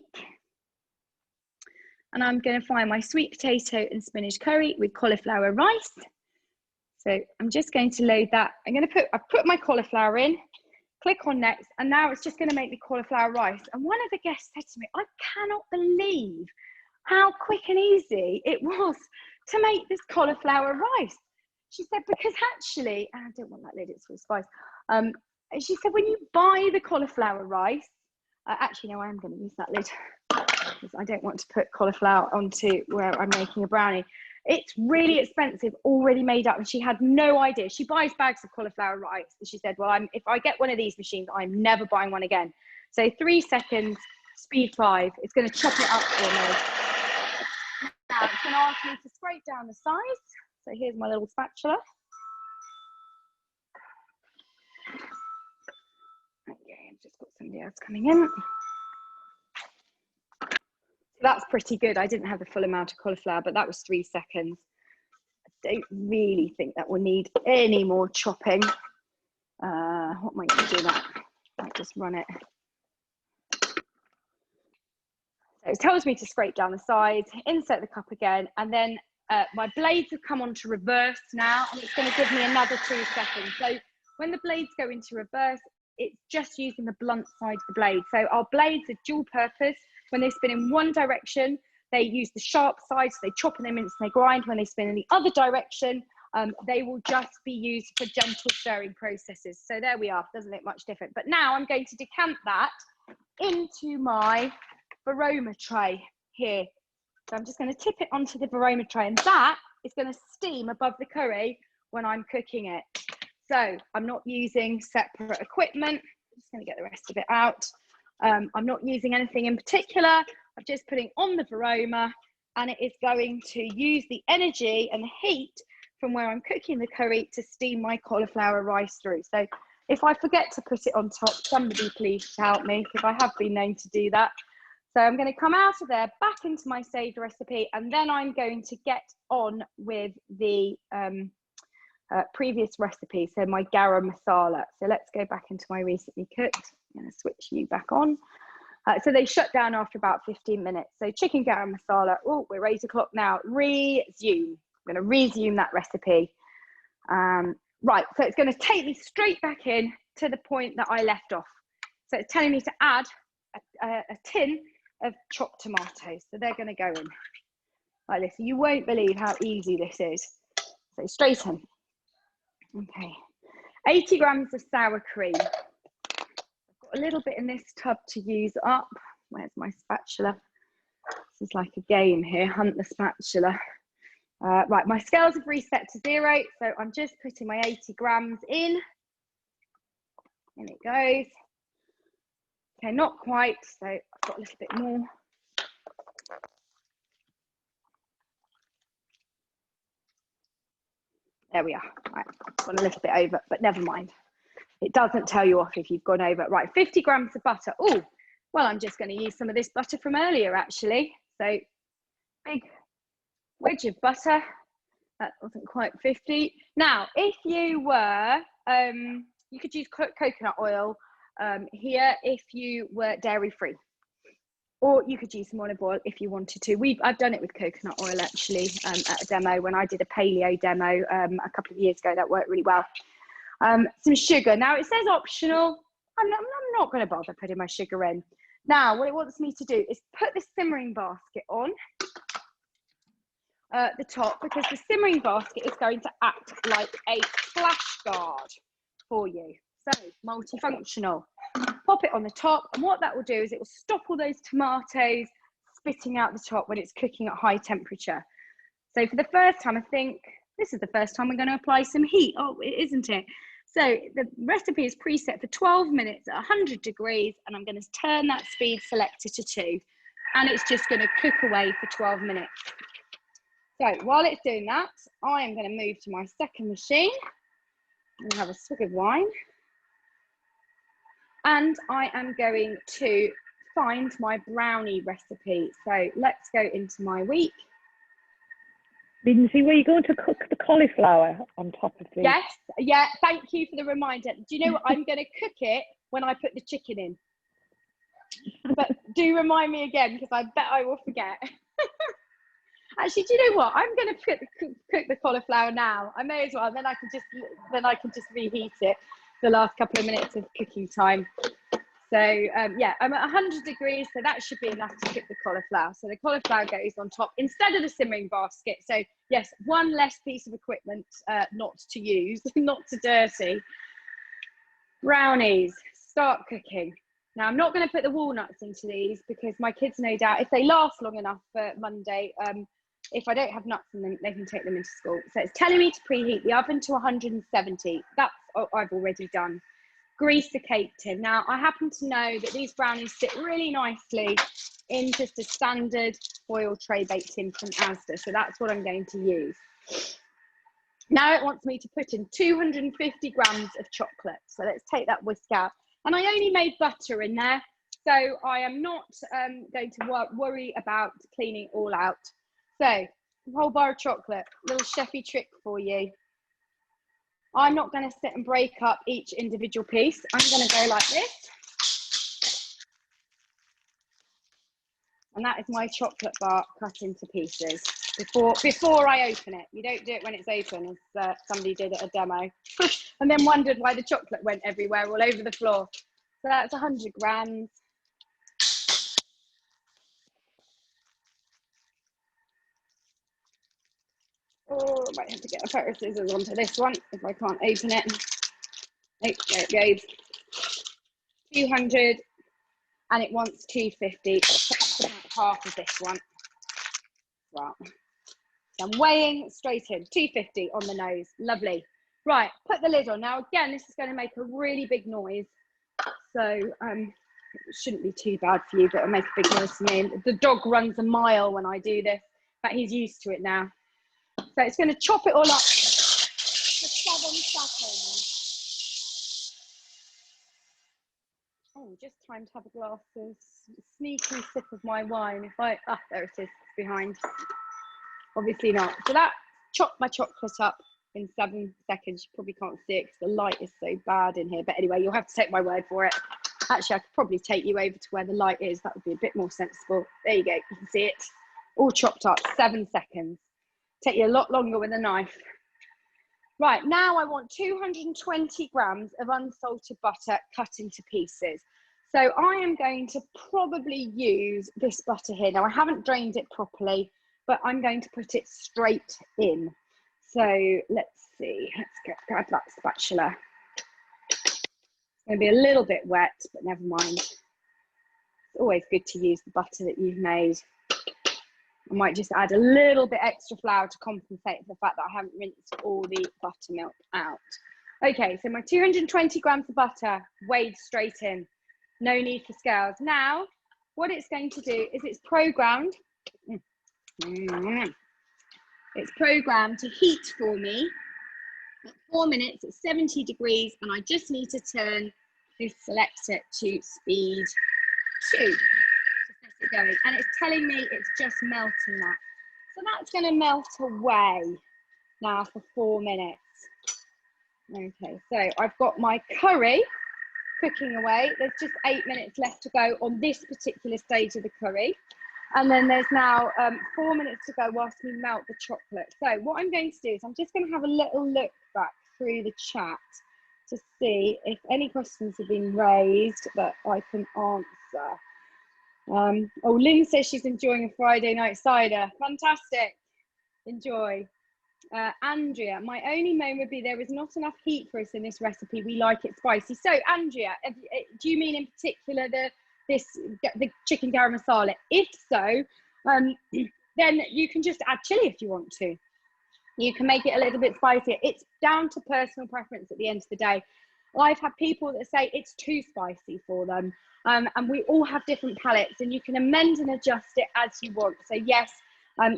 and I'm going to find my sweet potato and spinach curry with cauliflower rice. So I'm just going to load that. I've put my cauliflower in, click on next, and now it's just going to make the cauliflower rice. And one of the guests said to me, I cannot believe how quick and easy it was to make this cauliflower rice. She said, because actually, and I don't want that lid, it's full of spice. She said, when you buy the cauliflower rice, actually, no, I am going to use that lid because I don't want to put cauliflower onto where I'm making a brownie. It's really expensive, already made up, and she had no idea. She buys bags of cauliflower rice, and she said, well, if I get one of these machines, I'm never buying one again. So 3 seconds, speed 5, it's going to chop it up for me. Now it's going to ask me to scrape down the sides. So here's my little spatula. Okay, I've just got somebody else coming in. So that's pretty good. I didn't have the full amount of cauliflower, but that was 3 seconds. I don't really think that will need any more chopping. What am I going to do that? I might just run it. So it tells me to scrape down the sides, insert the cup again, and then my blades have come on to reverse now, and it's going to give me another 2 seconds. So when the blades go into reverse, it's just using the blunt side of the blade. So our blades are dual purpose. When they spin in one direction, they use the sharp side, so they chop and they mince and they grind. When they spin in the other direction, they will just be used for gentle stirring processes. So there we are, doesn't look much different. But now I'm going to decant that into my Varoma tray here. So I'm just going to tip it onto the Varoma tray, and that is going to steam above the curry when I'm cooking it. So I'm not using separate equipment. I'm just going to get the rest of it out. I'm not using anything in particular. I'm just putting on the Varoma, and it is going to use the energy and the heat from where I'm cooking the curry to steam my cauliflower rice through. So if I forget to put it on top, somebody please help me, because I have been known to do that. So I'm going to come out of there, back into my saved recipe, and then I'm going to get on with the previous recipe, so my garam masala. So let's go back into my recently cooked. I'm going to switch you back on. So they shut down after about 15 minutes. So chicken garam masala. Oh, we're 8 o'clock now. Resume. I'm going to resume that recipe. Right, so it's going to take me straight back in to the point that I left off. So it's telling me to add a tin of chopped tomatoes. So they're going to go in like this. You won't believe how easy this is. So straight in. Okay, 80 grams of sour cream. I've got a little bit in this tub to use up. Where's my spatula? This is like a game here, hunt the spatula. Right, my scales have reset to 0, so I'm just putting my 80 grams in. In it goes. Okay, not quite, so I've got a little bit more. There we are. Right, got a little bit over, but never mind. It doesn't tell you off if you've gone over. Right, 50 grams of butter. Oh, well, I'm just going to use some of this butter from earlier, actually. So, big wedge of butter. That wasn't quite 50. Now, if you were, you could use coconut oil here if you were dairy-free. or you could use some olive oil if you wanted to. I've done it with coconut oil actually at a demo when I did a paleo demo a couple of years ago. That worked really well. Some sugar. Now it says optional. I'm not going to bother putting my sugar in. Now what it wants me to do is put the simmering basket on the top, because the simmering basket is going to act like a splash guard for you. So multifunctional. Pop it on the top, and what that will do is it will stop all those tomatoes spitting out the top when it's cooking at high temperature. So for the first time, I think this is the first time we're going to apply some heat. Oh, isn't it? So the recipe is preset for 12 minutes at 100 degrees, and I'm going to turn that speed selector to 2, and it's just going to cook away for 12 minutes. So while it's doing that, I am going to move to my second machine and have a swig of wine. And I am going to find my brownie recipe. So let's go into my week. Lindsay, were you going to cook the cauliflower on top of this? Yes, yeah, thank you for the reminder. Do you know what? I'm going to cook it when I put the chicken in. But do remind me again, because I bet I will forget. Actually, do you know what? I'm going to cook the cauliflower now. I may as well. Then I can just reheat it the last couple of minutes of cooking time. So yeah, I'm at 100 degrees, so that should be enough to cook the cauliflower. So the cauliflower goes on top instead of the simmering basket. So yes, one less piece of equipment not to use, not to dirty. Brownies, start cooking. Now I'm not going to put the walnuts into these because my kids, no doubt, if they last long enough for Monday, if I don't have nuts in them, they can take them into school. So it's telling me to preheat the oven to 170. That's what I've already done. Grease the cake tin. Now I happen to know that these brownies sit really nicely in just a standard foil tray baked tin from Asda. So that's what I'm going to use. Now it wants me to put in 250 grams of chocolate. So let's take that whisk out. And I only made butter in there, so I am not going to worry about cleaning it all out. So, a whole bar of chocolate, little chefy trick for you. I'm not going to sit and break up each individual piece. I'm going to go like this. And that is my chocolate bar cut into pieces before I open it. You don't do it when it's open, as somebody did at a demo. And then wondered why the chocolate went everywhere, all over the floor. So that's 100 grams. Oh, I might have to get a pair of scissors onto this one if I can't open it. Oh, there it goes. 200, and it wants 250. That's about half of this one. Right. So I'm weighing straight in. 250 on the nose. Lovely. Right, put the lid on. Now, again, this is going to make a really big noise. So it shouldn't be too bad for you, but it'll make a big noise to me. The dog runs a mile when I do this, but he's used to it now. So it's going to chop it all up for 7 seconds. Oh, just time to have a glass of sneaky sip of my wine. There it is, it's behind. Obviously not. So that chopped my chocolate up in 7 seconds. You probably can't see it because the light is so bad in here. But anyway, you'll have to take my word for it. Actually, I could probably take you over to where the light is. That would be a bit more sensible. There you go. You can see it. All chopped up, 7 seconds. Take you a lot longer with a knife. Right, now I want 220 grams of unsalted butter cut into pieces. So I am going to probably use this butter here. Now I haven't drained it properly, but I'm going to put it straight in. So let's see, let's grab that spatula. It's going to be a little bit wet, but never mind. It's always good to use the butter that you've made. I might just add a little bit extra flour to compensate for the fact that I haven't rinsed all the buttermilk out. Okay, so my 220 grams of butter weighed straight in. No need for scales. Now, what it's going to do is it's programmed. It's programmed to heat for me at 4 minutes at 70 degrees, and I just need to turn this selector to speed 2. Going, and it's telling me it's just melting that. So that's going to melt away now for 4 minutes. Okay, so I've got my curry cooking away. There's just 8 minutes left to go on this particular stage of the curry. And then there's now 4 minutes to go whilst we melt the chocolate. So what I'm going to do is I'm just going to have a little look back through the chat to see if any questions have been raised that I can answer. Oh, Lynn says she's enjoying a Friday night cider. Fantastic. Enjoy. Andrea, my only moan would be there is not enough heat for us in this recipe. We like it spicy. So, Andrea, do you mean in particular the chicken garam masala? If so, then you can just add chili if you want to. You can make it a little bit spicier. It's down to personal preference at the end of the day. I've had people that say it's too spicy for them, and we all have different palates, and you can amend and adjust it as you want. So yes,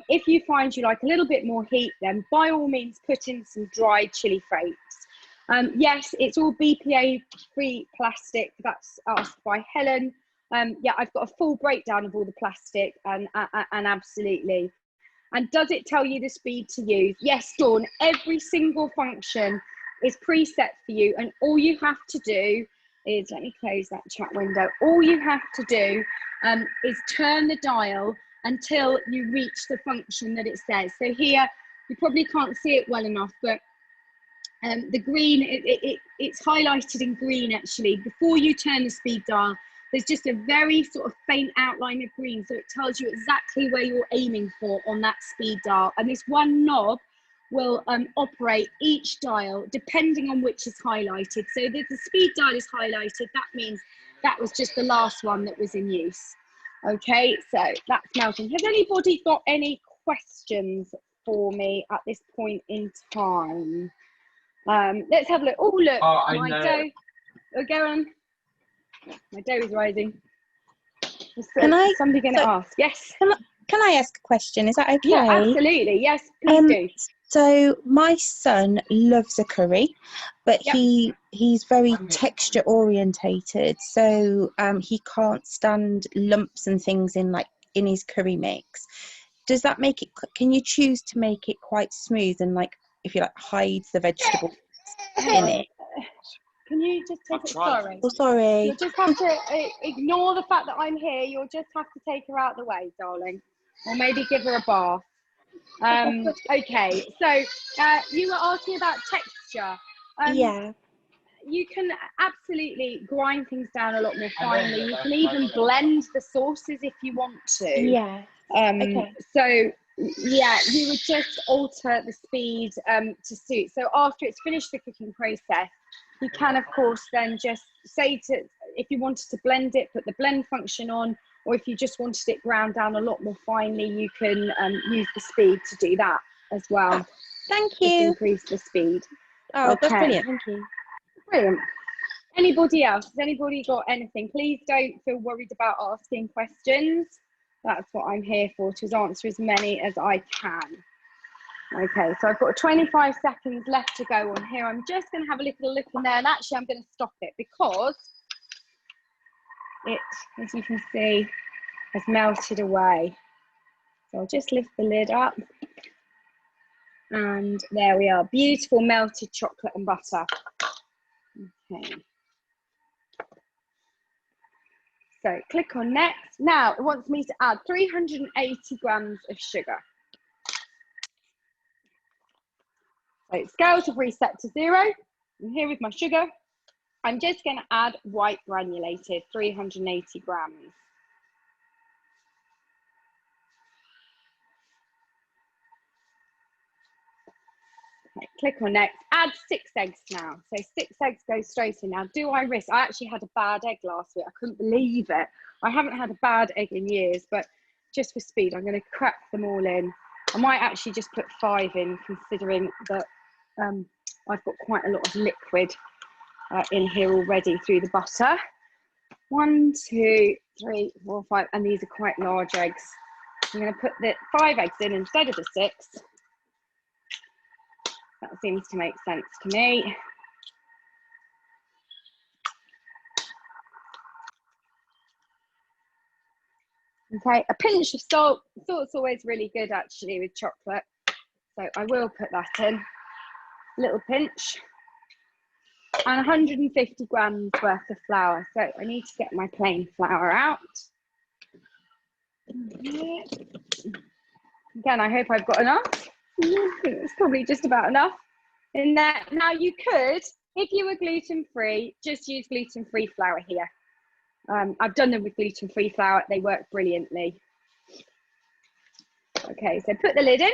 if you find you like a little bit more heat, then by all means put in some dried chili flakes. Yes, it's all BPA-free plastic. That's asked by Helen. Yeah, I've got a full breakdown of all the plastic, and absolutely. And does it tell you the speed to use? Yes, Dawn, every single function is preset for you, and all you have to do is, let me close that chat window. All you have to do is turn the dial until you reach the function that it says. So here, you probably can't see it well enough, but the green, it's highlighted in green actually. Before you turn the speed dial, there's just a very sort of faint outline of green, so it tells you exactly where you're aiming for on that speed dial. And this one knob will operate each dial depending on which is highlighted. So if the speed dial is highlighted, that means that was just the last one that was in use. Okay, so that's melting. Has anybody got any questions for me at this point in time? Let's have a look. Oh, look, my dough. Oh, go on. My dough is rising. Is somebody going to ask? Yes. Can I ask a question? Is that okay? Yeah, absolutely. Yes, please do. So my son loves a curry, but he's very texture orientated, so he can't stand lumps and things in his curry mix. Does that make it? Can you choose to make it quite smooth and if you hides the vegetables in it? Can you just take it? Sorry. Oh, sorry. You'll just have to ignore the fact that I'm here. You'll just have to take her out of the way, darling, or maybe give her a bath. Okay, so you were asking about texture. Yeah. You can absolutely grind things down a lot more finely. You can even blend the sauces if you want to. Yeah. Okay. So yeah, you would just alter the speed to suit. So after it's finished the cooking process, you can of course then just say if you wanted to blend it, put the blend function on, or if you just wanted it ground down a lot more finely, you can use the speed to do that as well. Thank you. Just increase the speed. Oh, okay. That's brilliant. Thank you. Brilliant. Anybody else? Has anybody got anything? Please don't feel worried about asking questions. That's what I'm here for, to answer as many as I can. Okay, so I've got 25 seconds left to go on here. I'm just going to have a little look in there, and actually I'm going to stop it because it, as you can see, has melted away. So I'll just lift the lid up, and there we are, beautiful melted chocolate and butter. Okay. So click on next. Now it wants me to add 380 grams of sugar. So scales have reset to 0. I'm here with my sugar. I'm just going to add white granulated, 380 grams. Okay, click on next. Add 6 eggs now. So 6 eggs go straight in. Now, do I risk? I actually had a bad egg last week. I couldn't believe it. I haven't had a bad egg in years, but just for speed, I'm going to crack them all in. I might actually just put 5 in, considering that I've got quite a lot of liquid in here already through the butter. 1, 2, 3, 4, 5, and these are quite large eggs. I'm going to put the 5 eggs in instead of the 6. That seems to make sense to me. Okay, a pinch of salt. Salt's always really good actually with chocolate. So I will put that in. Little pinch. and 150 grams worth of flour. So I need to get my plain flour out. Again, I hope I've got enough. It's probably just about enough in there. Now you could, if you were gluten-free, just use gluten-free flour here. I've done them with gluten-free flour. They work brilliantly. Okay, so put the lid in.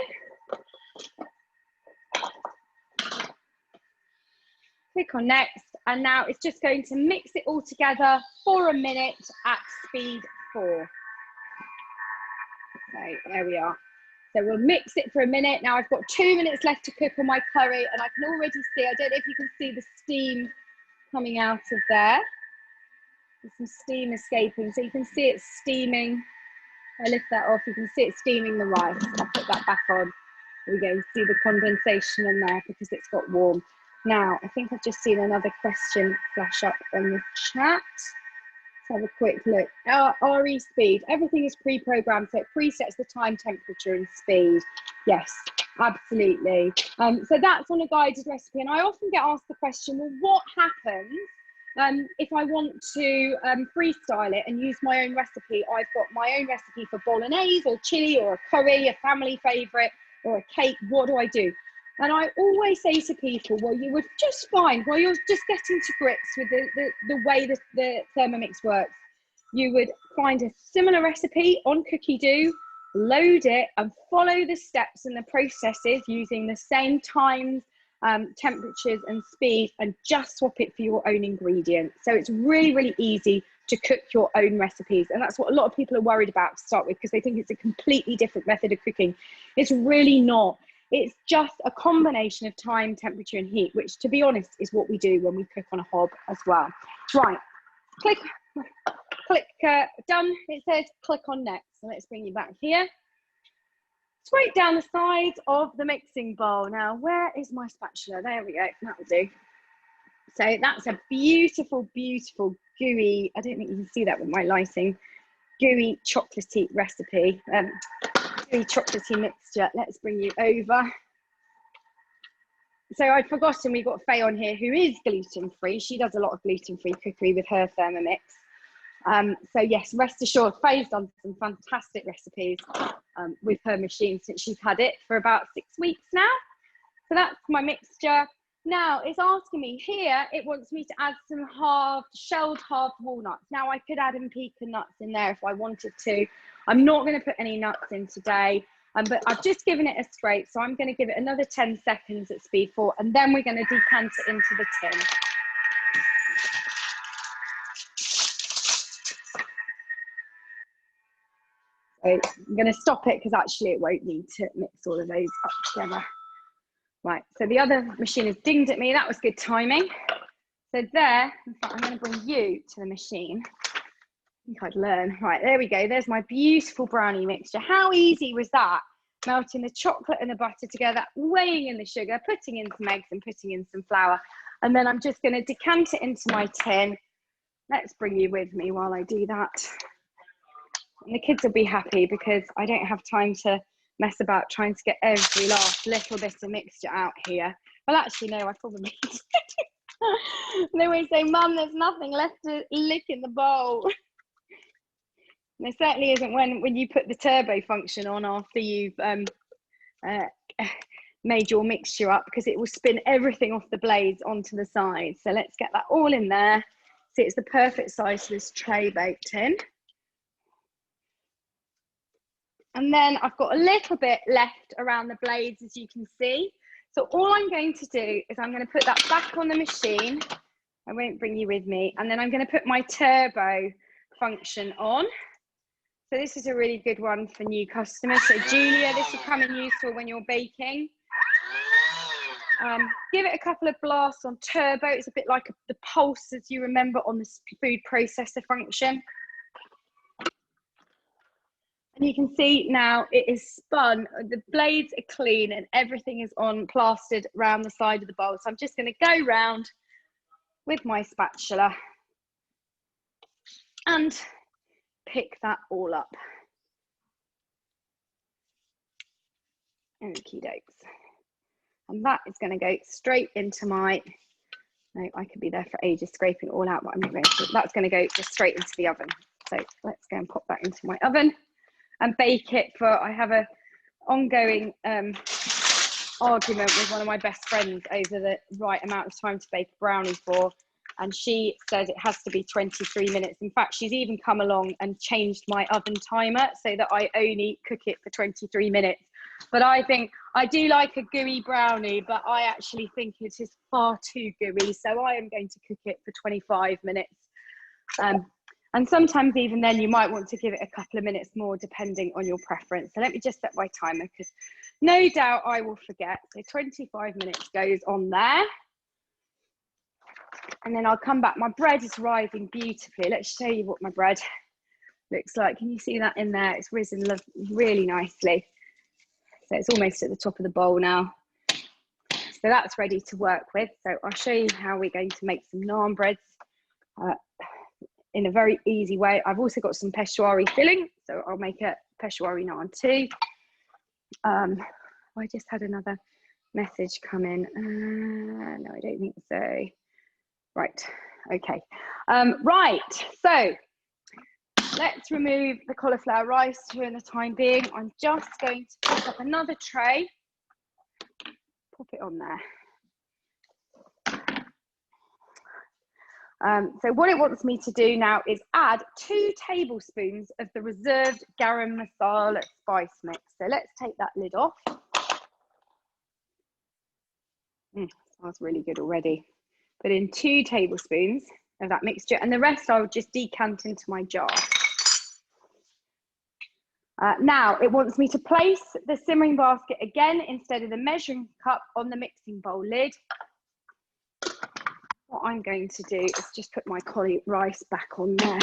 Click on next, and now it's just going to mix it all together for a minute at speed 4. Okay, there we are. So we'll mix it for a minute. Now I've got 2 minutes left to cook on my curry, and I can already see, I don't know if you can see the steam coming out of there. There's some steam escaping, so you can see it steaming. I lift that off, you can see it steaming the rice. I'll put that back on. There we go, you see the condensation in there because it's got warm. Now, I think I've just seen another question flash up on the chat. Let's have a quick look. RE speed, everything is pre-programmed, so it presets the time, temperature and speed. Yes, absolutely. So that's on a guided recipe, and I often get asked the question, well, what happens if I want to freestyle it and use my own recipe? I've got my own recipe for bolognese or chili or a curry, a family favourite or a cake. What do I do? And I always say to people, well, you would just find, while you're just getting to grips with the way the Thermomix works, you would find a similar recipe on Cookie Do, load it and follow the steps and the processes using the same times, temperatures and speed, and just swap it for your own ingredients. So it's really, really easy to cook your own recipes. And that's what a lot of people are worried about to start with, because they think it's a completely different method of cooking. It's really not. It's just a combination of time, temperature and heat, which, to be honest, is what we do when we cook on a hob as well. Right, click, done. It says click on next. So let's bring you back here. Straight down the sides of the mixing bowl. Now, where is my spatula? There we go, that'll do. So that's a beautiful, beautiful gooey, I don't think you can see that with my lighting, gooey chocolatey recipe, gooey chocolatey mixture. Let's bring you over. So I'd forgotten we've got Faye on here who is gluten-free. She does a lot of gluten-free cookery with her Thermomix. So yes, rest assured, Faye's done some fantastic recipes with her machine since she's had it for about 6 weeks now. So that's my mixture. Now it's asking me here, it wants me to add some shelled halved walnuts. Now I could add in pecan nuts in there if I wanted to. I'm not going to put any nuts in today, but I've just given it a scrape. So I'm going to give it another 10 seconds at speed 4, and then we're going to decant it into the tin. So I'm going to stop it because actually it won't need to mix all of those up together. Right, so the other machine has dinged at me. That was good timing. So there, in fact, I'm going to bring you to the machine. I think I'd learn. Right, there we go. There's my beautiful brownie mixture. How easy was that? Melting the chocolate and the butter together, weighing in the sugar, putting in some eggs and putting in some flour. And then I'm just going to decant it into my tin. Let's bring you with me while I do that. And the kids will be happy because I don't have time to mess about trying to get every last little bit of mixture out here. Well, actually, no, I probably did. They always say, Mum, there's nothing left to lick in the bowl. There certainly isn't when you put the turbo function on after you've made your mixture up, because it will spin everything off the blades onto the side. So let's get that all in there. See, it's the perfect size for this tray baked in. And then I've got a little bit left around the blades, as you can see. So all I'm going to do is I'm going to put that back on the machine. I won't bring you with me. And then I'm going to put my turbo function on. So this is a really good one for new customers. So Julia, this will come in useful when you're baking. Give it a couple of blasts on turbo. It's a bit like the pulse, as you remember, on the food processor function. And you can see now it is spun, the blades are clean and everything is on plastered around the side of the bowl. So I'm just going to go round with my spatula and pick that all up. Okie dokes. And that is going to go straight into my No, I could be there for ages scraping it all out, but I'm not going to. That's going to go just straight into the oven. So let's go and pop that into my oven and bake it for, I have a ongoing argument with one of my best friends over the right amount of time to bake a brownie for, and she says it has to be 23 minutes. In fact, she's even come along and changed my oven timer so that I only cook it for 23 minutes. But I think I do like a gooey brownie, but I actually think it is far too gooey. So I am going to cook it for 25 minutes. And sometimes even then you might want to give it a couple of minutes more depending on your preference. So let me just set my timer because no doubt I will forget. So 25 minutes goes on there. And then I'll come back. My bread is rising beautifully. Let's show you what my bread looks like. Can you see that in there? It's risen really nicely. So it's almost at the top of the bowl now. So that's ready to work with. So I'll show you how we're going to make some naan breads in a very easy way. I've also got some peshwari filling, so I'll make a peshwari naan too. I just had another message come in. No, I don't think so. Right, okay. Right, so let's remove the cauliflower rice during the time being. I'm just going to pick up another tray, pop it on there. So what it wants me to do now is add 2 tablespoons of the reserved garam masala spice mix. So let's take that lid off. Smells really good already. Put in 2 tablespoons of that mixture, and the rest I'll just decant into my jar. Now it wants me to place the simmering basket again instead of the measuring cup on the mixing bowl lid. What I'm going to do is just put my cauli rice back on there.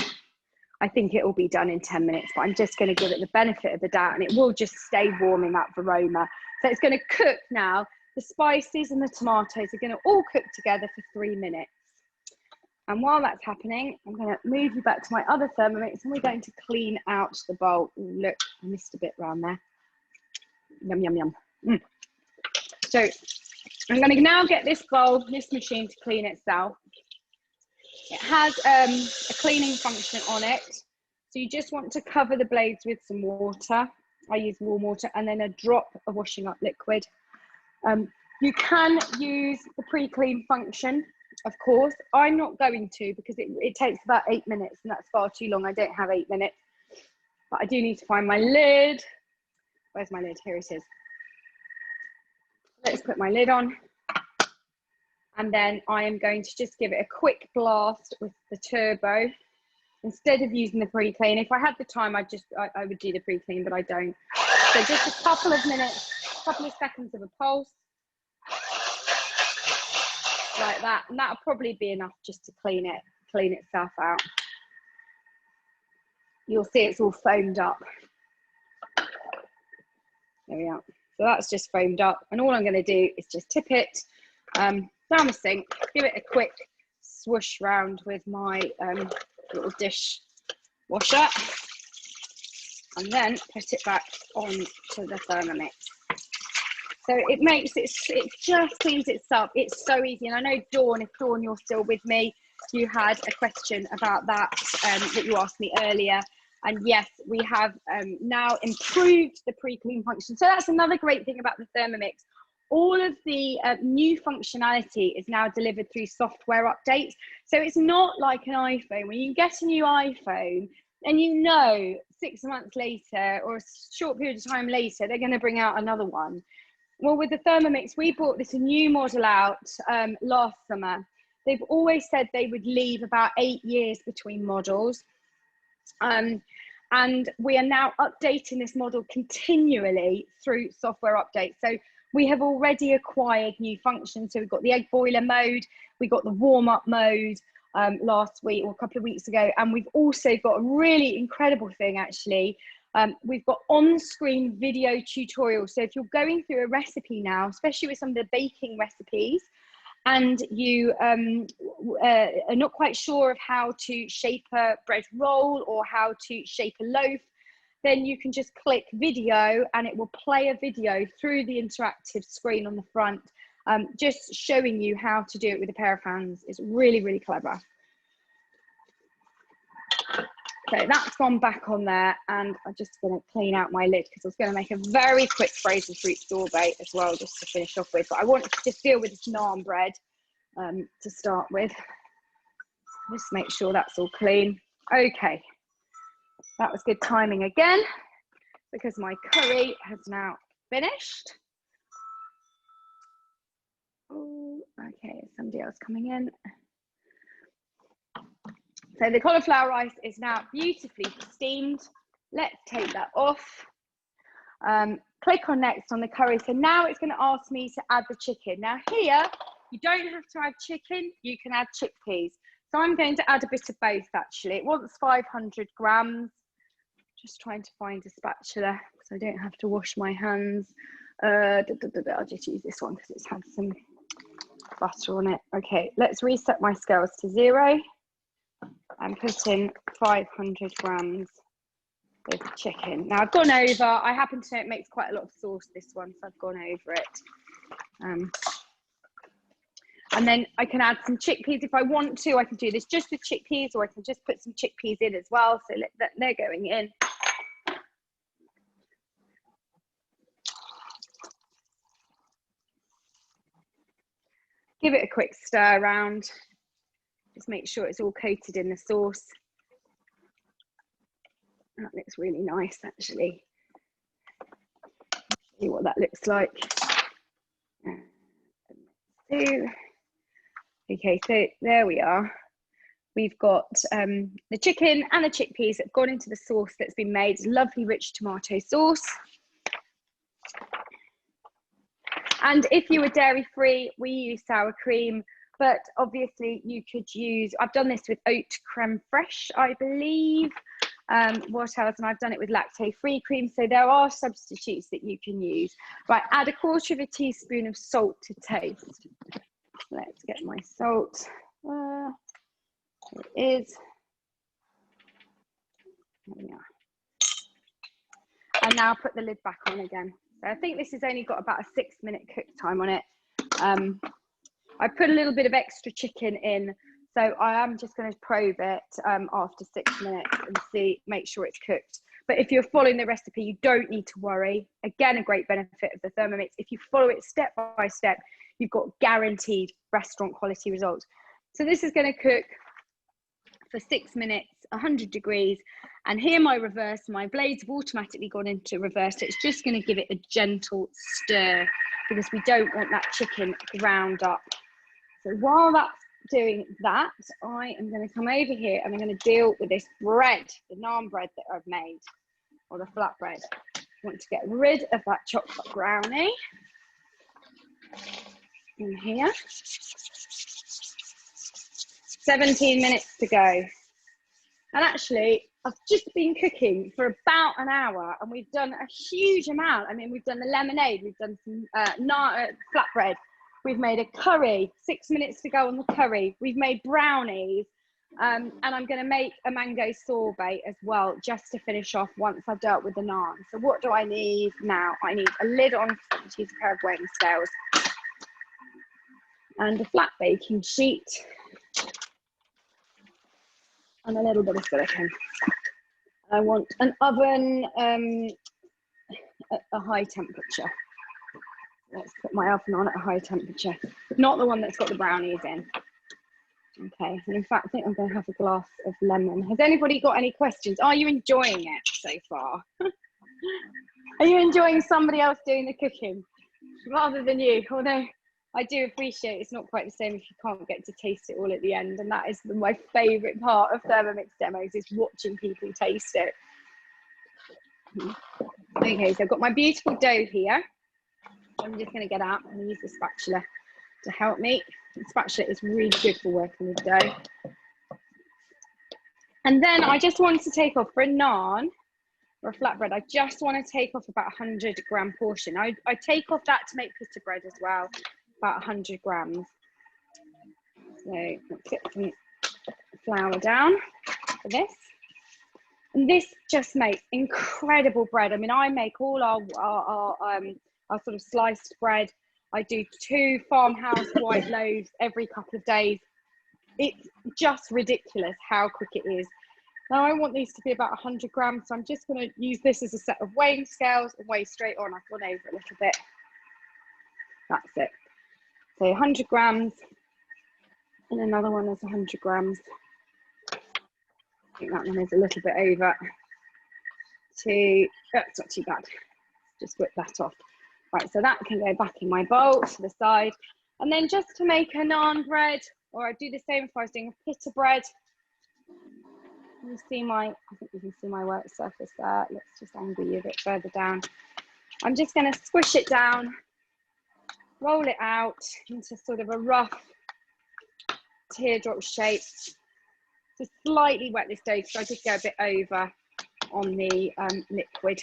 I think it will be done in 10 minutes, but I'm just going to give it the benefit of the doubt, and it will just stay warm in that aroma. So it's going to cook now. The spices and the tomatoes are going to all cook together for 3 minutes. And while that's happening, I'm going to move you back to my other Thermomix, and we're going to clean out the bowl. Ooh, look, I missed a bit around there. Yum, yum, yum. So I'm going to now get this bowl, this machine, to clean itself. It has a cleaning function on it. So you just want to cover the blades with some water. I use warm water and then a drop of washing up liquid. You can use the pre-clean function, of course. I'm not going to because it takes about 8 minutes, and that's far too long. I don't have 8 minutes. But I do need to find my lid. Where's my lid? Here it is. Let's put my lid on, and then I am going to just give it a quick blast with the turbo instead of using the pre-clean. If I had the time, I would do the pre-clean, but I don't. So just a couple of minutes, couple of seconds of a pulse, like that, and that'll probably be enough just to clean itself out. You'll see it's all foamed up. There we are. So that's just foamed up, and all I'm going to do is just tip it down the sink, give it a quick swoosh round with my little dish washer, and then put it back onto the Thermomix. So it makes it just cleans itself. It's so easy. And I know Dawn, if Dawn you're still with me, you had a question about that that you asked me earlier. And yes, we have now improved the pre-clean function. So that's another great thing about the Thermomix. All of the new functionality is now delivered through software updates. So it's not like an iPhone. When you get a new iPhone and you know 6 months later or a short period of time later, they're going to bring out another one. Well, with the Thermomix, we brought this new model out last summer. They've always said they would leave about 8 years between models. And we are now updating this model continually through software updates. So we have already acquired new functions. So we've got the egg boiler mode, we got the warm up mode last week or a couple of weeks ago. And we've also got a really incredible thing actually. We've got on-screen video tutorials. So if you're going through a recipe now, especially with some of the baking recipes, and you are not quite sure of how to shape a bread roll or how to shape a loaf, then you can just click video and it will play a video through the interactive screen on the front, Just showing you how to do it with a pair of hands is really, really clever. So that's gone back on there, and I'm just going to clean out my lid because I was going to make a very quick frozen fruit sorbet as well, just to finish off with. But I wanted to just deal with this naan bread to start with. Just make sure that's all clean. Okay, that was good timing again because my curry has now finished. Oh, okay, somebody else coming in. So the cauliflower rice is now beautifully steamed. Let's take that off. Click on next on the curry. So now it's going to ask me to add the chicken. Now here, you don't have to add chicken, you can add chickpeas. So I'm going to add a bit of both actually. It wants 500 grams. Just trying to find a spatula so I don't have to wash my hands. I'll just use this one because it's had some butter on it. Okay, let's reset my scales to 0. I'm putting 500 grams of chicken. Now I've gone over, I happen to know it makes quite a lot of sauce, this one, so I've gone over it. And then I can add some chickpeas if I want to. I can do this just with chickpeas, or I can just put some chickpeas in as well. So they're going in. Give it a quick stir around. Just make sure it's all coated in the sauce. That looks really nice, actually. See what that looks like. Okay, so there we are. We've got the chicken and the chickpeas that have gone into the sauce that's been made. It's lovely, rich tomato sauce. And if you were dairy free, we use sour cream, but obviously you could use, I've done this with oat creme fraiche, I believe. What else? And I've done it with lactose-free cream. So there are substitutes that you can use. Right, add 1/4 teaspoon of salt to taste. Let's get my salt. Here it is. There we are. And now put the lid back on again. So I think this has only got about a 6-minute cook time on it. I put a little bit of extra chicken in, so I am just going to probe it after 6 minutes and see, make sure it's cooked. But if you're following the recipe, you don't need to worry. Again, a great benefit of the Thermomix. If you follow it step by step, you've got guaranteed restaurant quality results. So this is going to cook for 6 minutes, 100 degrees. And here my blades have automatically gone into reverse. So it's just going to give it a gentle stir because we don't want that chicken ground up. So while that's doing that, I am going to come over here and I'm going to deal with this bread, the naan bread that I've made, or the flat bread. I want to get rid of that chocolate brownie in here. 17 minutes to go. And actually, I've just been cooking for about an hour and we've done a huge amount. I mean, we've done the lemonade, we've done some flatbread, we've made a curry, 6 minutes to go on the curry, we've made brownies, and I'm going to make a mango sorbet as well, just to finish off once I've dealt with the naan. So what do I need now? I need a lid on, which is a pair of weighing scales, and a flat baking sheet, and a little bit of silicone. I want an oven at a high temperature. Let's put my oven on at a high temperature, not the one that's got the brownies in. Okay, and in fact, I think I'm going to have a glass of lemon. Has anybody got any questions? Are you enjoying it so far? Are you enjoying somebody else doing the cooking rather than you? Although I do appreciate it's not quite the same if you can't get to taste it all at the end, and that is my favourite part of Thermomix demos, is watching people taste it. Okay, so I've got my beautiful dough here. I'm just going to get out and use the spatula to help me. The spatula is really good for working with dough. And then I just want to take off for a naan or a flatbread. I just want to take off about 100-gram portion. I take off that to make pita bread as well, about 100 grams. So let's get some flour down for this. And this just makes incredible bread. I mean, I make all our sort of sliced bread I do 2 farmhouse white loaves every couple of days. It's just ridiculous how quick it is. Now I want these to be about 100 grams, so I'm just going to use this as a set of weighing scales and weigh straight on. I've gone over a little bit. That's it. So 100 grams, and another one is 100 grams. I think that one is a little bit over. That's not too bad. Just whip that off. Right, so that can go back in my bowl to the side. And then just to make a naan bread, or I'd do the same if I was doing a pita bread. You see I think you can see my work surface there. Let's just angle you a bit further down. I'm just going to squish it down, roll it out into sort of a rough teardrop shape. Just slightly wet this dough because I did go a bit over on the liquid.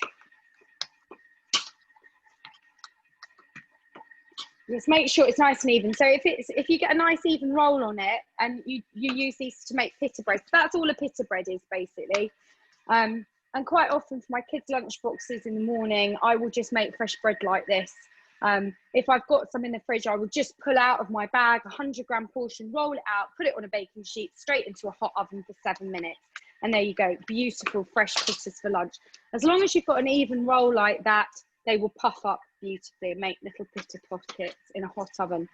Just make sure it's nice and even. So if you get a nice even roll on it, and you use these to make pita bread, that's all a pita bread is basically. And quite often for my kids' lunch boxes in the morning, I will just make fresh bread like this. If I've got some in the fridge, I will just pull out of my bag a 100-gram portion, roll it out, put it on a baking sheet, straight into a hot oven for 7 minutes. And there you go, beautiful fresh pitas for lunch. As long as you've got an even roll like that, they will puff up beautifully and make little pita pockets in a hot oven.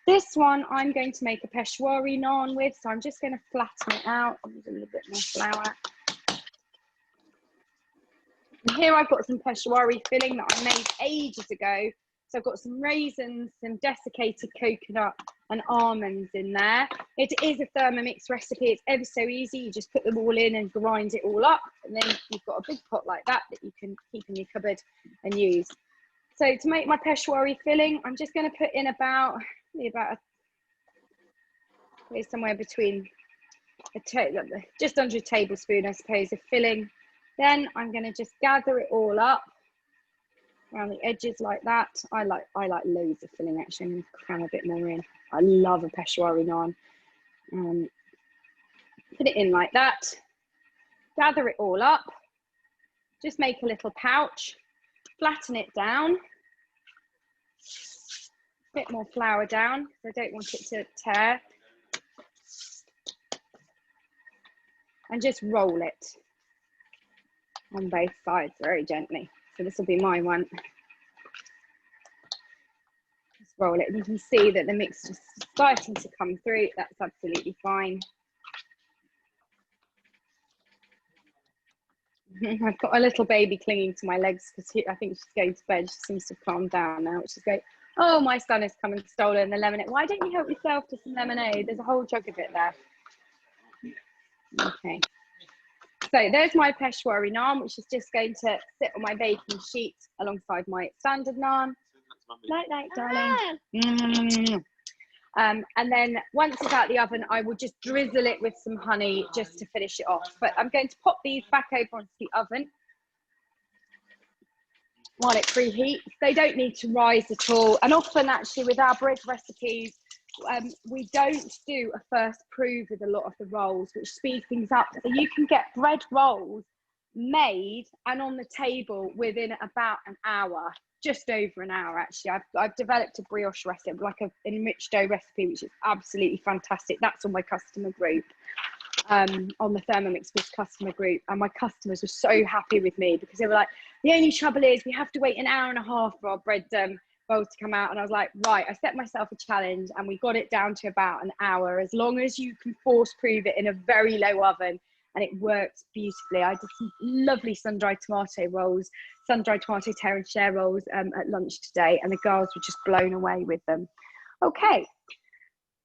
This one I'm going to make a Peshwari naan with, so I'm just going to flatten it out. I'll use a little bit more flour. And here I've got some Peshwari filling that I made ages ago. So I've got some raisins, some desiccated coconut and almonds in there. It is a Thermomix recipe. It's ever so easy. You just put them all in and grind it all up. And then you've got a big pot like that that you can keep in your cupboard and use. So to make my Peshwari filling, I'm just going to put in somewhere between just under a tablespoon, I suppose, of filling. Then I'm going to just gather it all up around the edges like that. I like loads of filling actually. I'm going to cram a bit more in. I love a Peshwari naan. Put it in like that. Gather it all up. Just make a little pouch. Flatten it down. Bit more flour down because I don't want it to tear. And just roll it on both sides very gently. So this will be my one. Just roll it, and you can see that the mix is starting to come through. That's absolutely fine. I've got a little baby clinging to my legs because I think she's going to bed. She seems to have calmed down now, which is great. Oh, my son has come and stolen the lemonade. Why don't you help yourself to some lemonade? There's a whole jug of it there. Okay. So there's my Peshwari naan, which is just going to sit on my baking sheet alongside my standard naan. Like, darling. And then once it's out the oven, I will just drizzle it with some honey just to finish it off. But I'm going to pop these back over onto the oven while it preheats. They don't need to rise at all. And often actually with our bread recipes, we don't do a first prove with a lot of the rolls, which speeds things up. So you can get bread rolls made and on the table within about an hour, just over an hour actually. I've developed a brioche recipe, like an enriched dough recipe, which is absolutely fantastic. That's on my customer group, on the Thermomix customer group, and my customers were so happy with me because they were like, the only trouble is we have to wait an hour and a half for our bread bowl to come out. And I was like, right, I set myself a challenge and we got it down to about an hour, as long as you can force prove it in a very low oven, and it works beautifully. I did some lovely sun-dried tomato rolls, sun-dried tomato tear and share rolls at lunch today, and the girls were just blown away with them. Okay,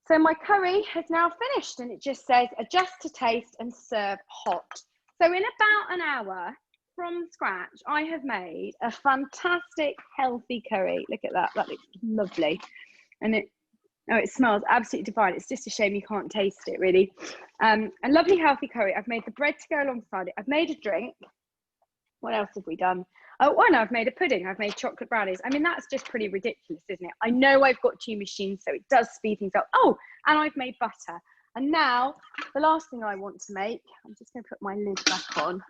so my curry has now finished, and it just says adjust to taste and serve hot. So in about an hour from scratch, I have made a fantastic healthy curry. Look at that, that looks lovely. And it smells absolutely divine. It's just a shame you can't taste it really. A lovely healthy curry. I've made the bread to go alongside it. I've made a drink. What else have we done? Oh, no, I've made a pudding. I've made chocolate brownies. I mean, that's just pretty ridiculous, isn't it? I know I've got 2 machines, so it does speed things up. Oh, and I've made butter. And now the last thing I want to make, I'm just going to put my lid back on.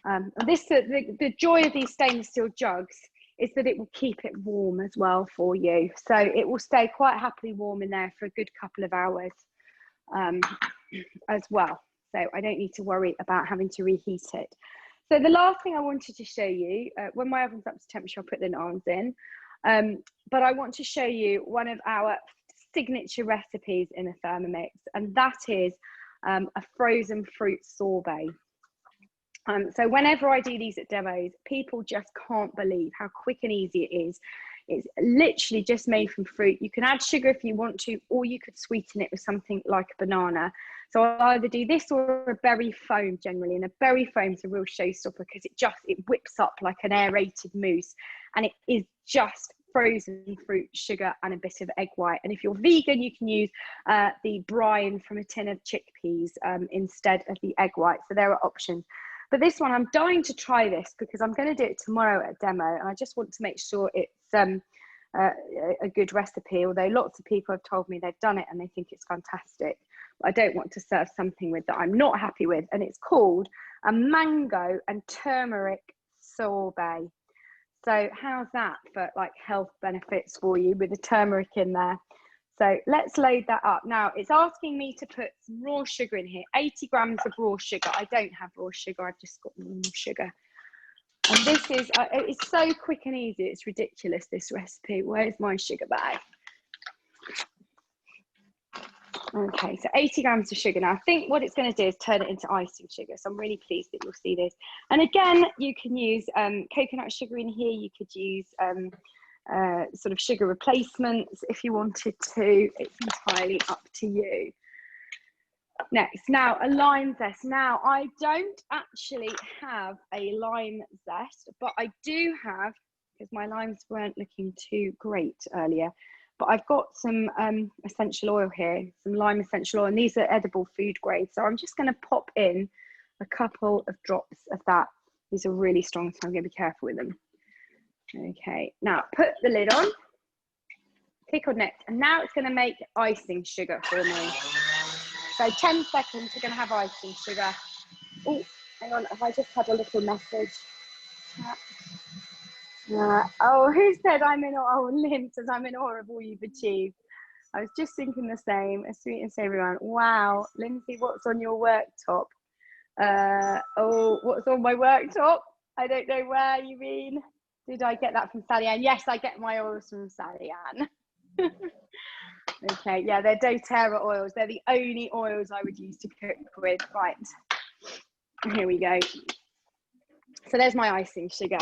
The joy of these stainless steel jugs is that it will keep it warm as well for you. So it will stay quite happily warm in there for a good couple of hours as well. So I don't need to worry about having to reheat it. So the last thing I wanted to show you, when my oven's up to temperature, I'll put the naan in. But I want to show you one of our signature recipes in a Thermomix, and that is a frozen fruit sorbet. So whenever I do these at demos, people just can't believe how quick and easy it is. It's literally just made from fruit. You can add sugar if you want to, or you could sweeten it with something like a banana. So I'll either do this or a berry foam generally, and a berry foam is a real showstopper because it whips up like an aerated mousse, and it is just frozen fruit, sugar, and a bit of egg white. And if you're vegan, you can use the brine from a tin of chickpeas instead of the egg white. So there are options. But this one, I'm dying to try this because I'm going to do it tomorrow at a demo, and I just want to make sure it's a good recipe, although lots of people have told me they've done it and they think it's fantastic. But I don't want to serve something with that I'm not happy with, and it's called a mango and turmeric sorbet. So how's that for like health benefits for you with the turmeric in there? So let's load that up. Now it's asking me to put some raw sugar in here, 80 grams of raw sugar. I don't have raw sugar, I've just got normal sugar. And this is, it's so quick and easy, it's ridiculous, this recipe. Where's my sugar bag? Okay, so 80 grams of sugar. Now I think what it's going to do is turn it into icing sugar. So I'm really pleased that you'll see this. And again, you can use coconut sugar in here. You could use sort of sugar replacements if you wanted to. It's entirely up to you. Next, now a lime zest. Now I don't actually have a lime zest, but I do have, because my limes weren't looking too great earlier, but I've got some essential oil here, some lime essential oil, and these are edible food grade. So I'm just going to pop in a couple of drops of that. These are really strong, so I'm going to be careful with them. Okay, now put the lid on, click on next, and now it's going to make icing sugar for me. So 10 seconds, we're going to have icing sugar. Oh, hang on, have I just had a little message? Oh, who said I'm in awe? Oh, Lynn says I'm in awe of all you've achieved. I was just thinking the same. A sweet and savoury one. Wow, Lindsay, what's on your worktop? Oh, what's on my worktop? I don't know where you mean. Did I get that from Sally Ann? Yes, I get my oils from Sally Ann. Okay, yeah, they're doTERRA oils. They're the only oils I would use to cook with. Right, here we go. So there's my icing sugar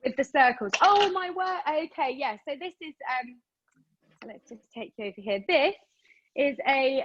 with the circles. Oh my word. Okay, yeah. So this is let's just take you over here. This is a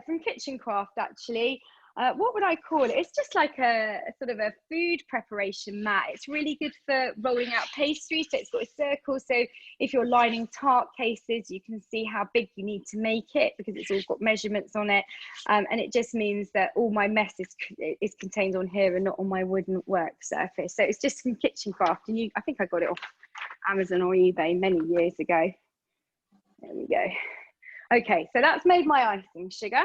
from Kitchen Craft actually. What would I call it? It's just like a sort of a food preparation mat. It's really good for rolling out pastry. So it's got a circle. So if you're lining tart cases, you can see how big you need to make it because it's all got measurements on it. And it just means that all my mess is contained on here and not on my wooden work surface. So it's just from Kitchen Craft. And I think I got it off Amazon or eBay many years ago. There we go. Okay, so that's made my icing sugar.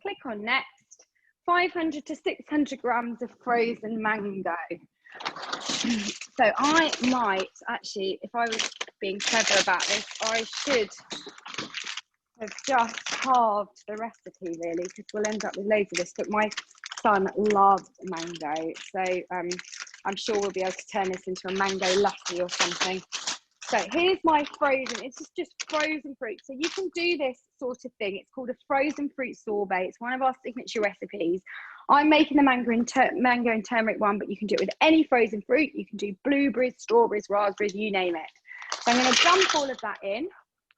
Click on next. 500 to 600 grams of frozen mango. So I might actually, if I was being clever about this, I should have just halved the recipe really, because we'll end up with loads of this, but my son loves mango. So I'm sure we'll be able to turn this into a mango lassi or something. So here's my frozen, it's just frozen fruit. So you can do this sort of thing. It's called a frozen fruit sorbet. It's one of our signature recipes. I'm making the mango and turmeric one, but you can do it with any frozen fruit. You can do blueberries, strawberries, raspberries, you name it. So I'm going to dump all of that in.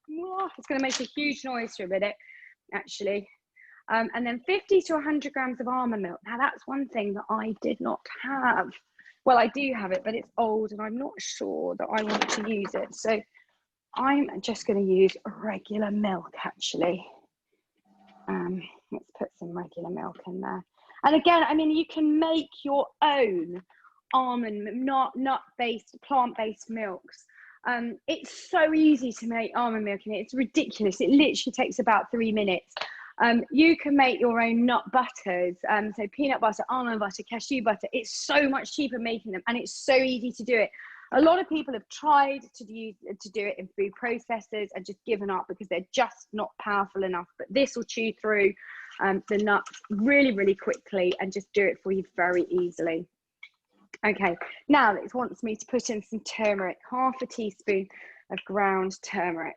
It's going to make a huge noise for a minute, actually. And then 50 to 100 grams of almond milk. Now that's one thing that I did not have. Well, I do have it, but it's old and I'm not sure that I want to use it. So I'm just going to use regular milk, actually. Let's put some regular milk in there. And again, I mean, you can make your own almond, nut-based, plant-based milks. It's so easy to make almond milk in it. It's ridiculous. It literally takes about 3 minutes. You can make your own nut butters, so peanut butter, almond butter, cashew butter. It's so much cheaper making them, and it's so easy to do it. A lot of people have tried to do it in food processors and just given up because they're just not powerful enough. But this will chew through the nuts really, really quickly and just do it for you very easily. Okay, now it wants me to put in some turmeric, half a teaspoon of ground turmeric.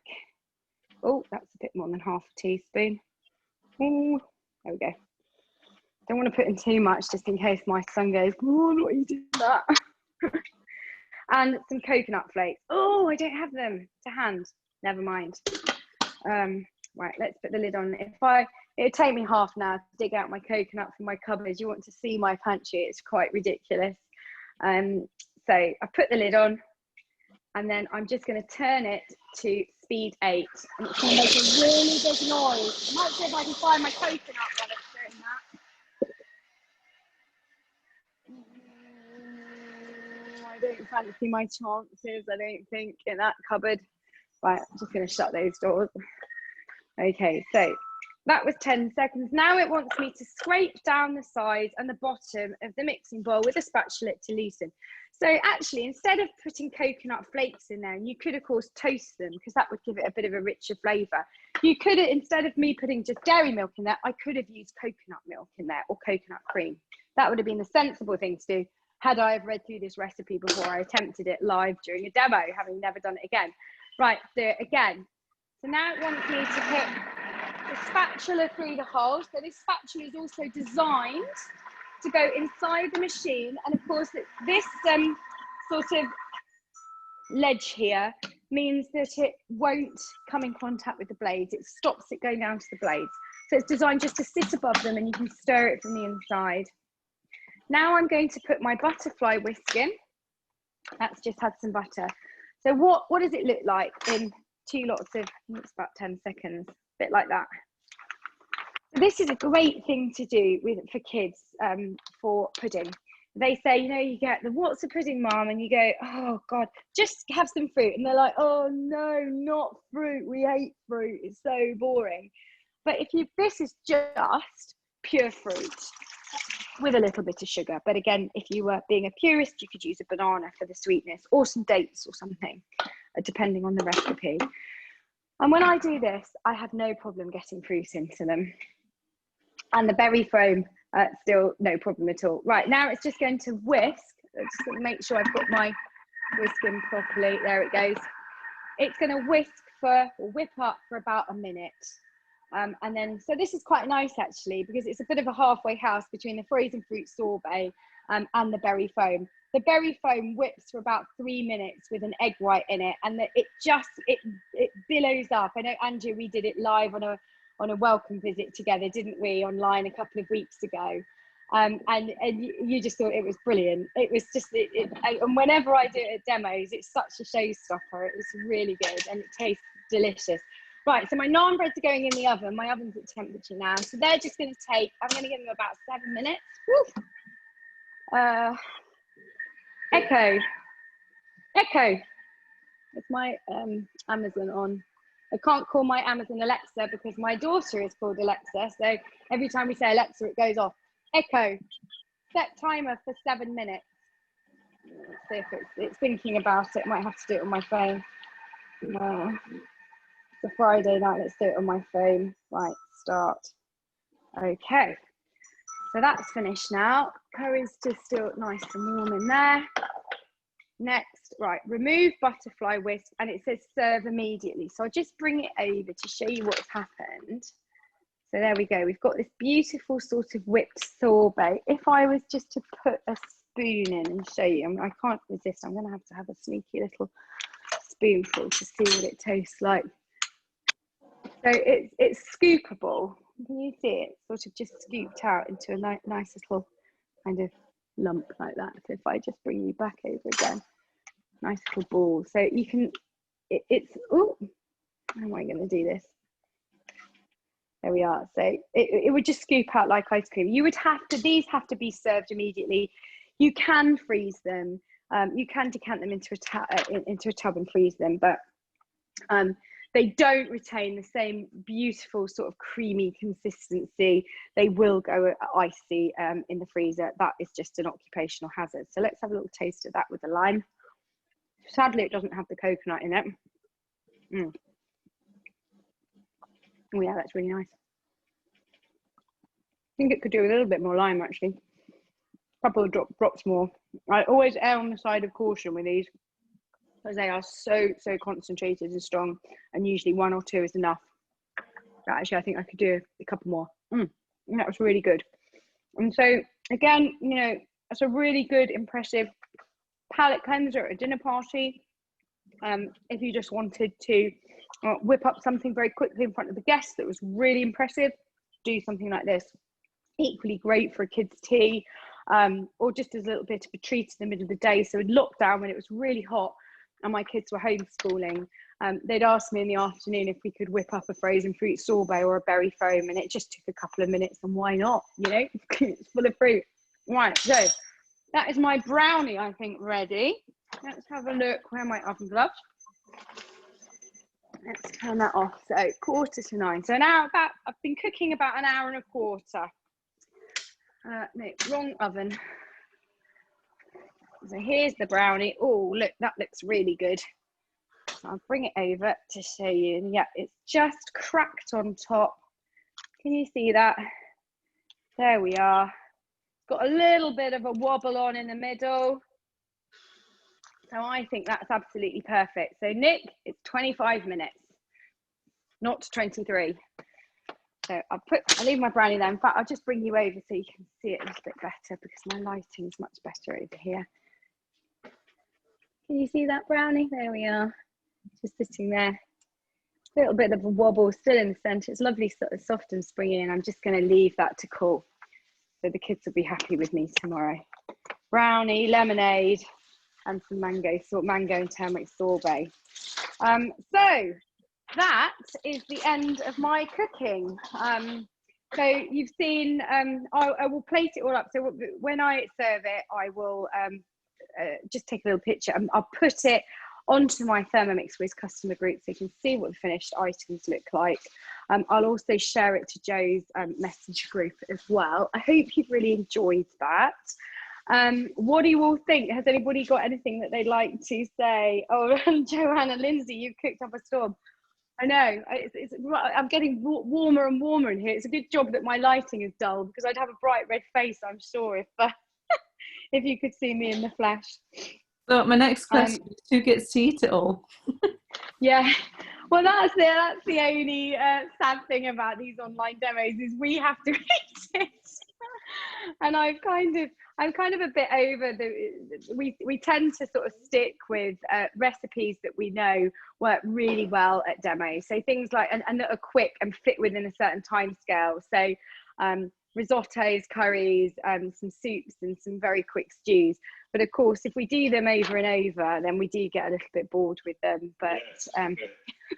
Oh, that's a bit more than half a teaspoon. Ooh, there we go. Don't want to put in too much just in case my son goes, oh, I'm not eating that. And some coconut flakes. Oh, I don't have them to hand. Never mind. Right, let's put the lid on. It'd take me half an hour to dig out my coconut from my cupboard. You want to see my pantry, it's quite ridiculous. So I put the lid on, and then I'm just going to turn it to speed 8. And it's going to make a really big noise. I might see if I can find my coconut while it's doing that. I don't fancy my chances, I don't think, in that cupboard. Right, I'm just going to shut those doors. Okay, so that was 10 seconds. Now it wants me to scrape down the sides and the bottom of the mixing bowl with a spatula to loosen. So actually, instead of putting coconut flakes in there, and you could of course toast them because that would give it a bit of a richer flavour. You could, instead of me putting just dairy milk in there, I could have used coconut milk in there or coconut cream. That would have been the sensible thing to do had I have read through this recipe before I attempted it live during a demo, having never done it again. Right, do it again. So now it wants me to put the spatula through the hole. So this spatula is also designed to go inside the machine. And of course, this sort of ledge here means that it won't come in contact with the blades. It stops it going down to the blades. So it's designed just to sit above them and you can stir it from the inside. Now I'm going to put my butterfly whisk in. That's just had some butter. So what does it look like in 2 lots of, it's about 10 seconds, a bit like that. So this is a great thing to do for kids for pudding. They say, you know, you get the what's a pudding, mum? And you go, oh God, just have some fruit. And they're like, oh no, not fruit. We hate fruit. It's so boring. But this is just pure fruit with a little bit of sugar. But again, if you were being a purist, you could use a banana for the sweetness or some dates or something, depending on the recipe. And when I do this, I have no problem getting fruit into them. And the berry foam, still no problem at all. Right, now it's just going to whisk. I'm just going to make sure I've got my whisk in properly. There it goes. It's going to whisk or whip up for about a minute. And then, so this is quite nice actually, because it's a bit of a halfway house between the frozen fruit sorbet and the berry foam. The berry foam whips for about 3 minutes with an egg white in it, and it billows up. I know, Andrew, we did it live on a welcome visit together, didn't we, online a couple of weeks ago? And you just thought it was brilliant. It was just, and whenever I do it at demos, it's such a showstopper. It was really good and it tastes delicious. Right, so my naan breads are going in the oven. My oven's at temperature now. So they're just going to take, I'm going to give them about 7 minutes. Woo. Echo. It's my Amazon on. I can't call my Amazon Alexa because my daughter is called Alexa. So every time we say Alexa, it goes off. Echo. Set timer for 7 minutes. Let's see if it's thinking about it. I might have to do it on my phone. It's a Friday night. Let's do it on my phone. Right, start. Okay. So that's finished now. Curry's just still nice and warm in there. Next, right, remove butterfly whisk, and it says serve immediately. So I'll just bring it over to show you what's happened. So there we go. We've got this beautiful sort of whipped sorbet. If I was just to put a spoon in and show you, I can't resist. I'm going to have a sneaky little spoonful to see what it tastes like. So it's scoopable. Can you see it? Sort of just scooped out into a nice little kind of lump like that. So if I just bring you back over again, nice little ball. So you can, oh, how am I going to do this? There we are. So it would just scoop out like ice cream. You would have to, these have to be served immediately. You can freeze them. You can decant them into a tub and freeze them, but they don't retain the same beautiful sort of creamy consistency. They will go icy in the freezer. That is just an occupational hazard. So let's have a little taste of that with the lime. Sadly, it doesn't have the coconut in it. Oh yeah, that's really nice. I think it could do a little bit more lime, actually. A couple of drops more. I always err on the side of caution with these, because they are so concentrated and strong, and usually 1 or 2 is enough. But actually, I think I could do a couple more. That was really good. And so again, you know, it's a really good, impressive palate cleanser at a dinner party. If you just wanted to whip up something very quickly in front of the guests that was really impressive, do something like this. Equally great for a kid's tea, or just as a little bit of a treat in the middle of the day. So in lockdown, when it was really hot and my kids were homeschooling, they'd ask me in the afternoon if we could whip up a frozen fruit sorbet or a berry foam, and it just took a couple of minutes, and why not, you know? It's full of fruit. Right, so that is my brownie, I think, ready. Let's have a look. Where are my oven gloves? Let's turn that off. So 8:45. So now I've been cooking about an hour and a quarter. No, wrong oven. So here's the brownie. Oh, look, that looks really good. So I'll bring it over to show you. And yeah, it's just cracked on top. Can you see that? There we are. Got a little bit of a wobble on in the middle. So I think that's absolutely perfect. So Nick, it's 25 minutes, not 23. So I'll leave my brownie there. In fact, I'll just bring you over so you can see it a little bit better, because my lighting is much better over here. Can you see that brownie? There we are, just sitting there. A little bit of a wobble, still in the centre. It's lovely, sort of soft and springy, and I'm just going to leave that to cool. So the kids will be happy with me tomorrow. Brownie, lemonade, and some mango and turmeric sorbet. So that is the end of my cooking. So you've seen, I will plate it all up. So when I serve it, I will just take a little picture, and I'll put it onto my Thermomix Whiz customer group so you can see what the finished items look like. I'll also share it to Joe's messenger group as well. I hope you've really enjoyed that. What do you all think? Has anybody got anything that they'd like to say? Oh, Joanna, Lindsay, you've cooked up a storm. I know, I'm getting warmer and warmer in here. It's a good job that my lighting is dull, because I'd have a bright red face, I'm sure, if you could see me in the flesh. So my next question is, who gets to eat it all? Yeah, well, that's the only sad thing about these online demos, is we have to eat it. And I'm kind of a bit over we tend to sort of stick with recipes that we know work really well at demos. So things like, and that are quick and fit within a certain time scale. So risottos, curries, some soups, and some very quick stews. But of course, if we do them over and over, then we do get a little bit bored with them. But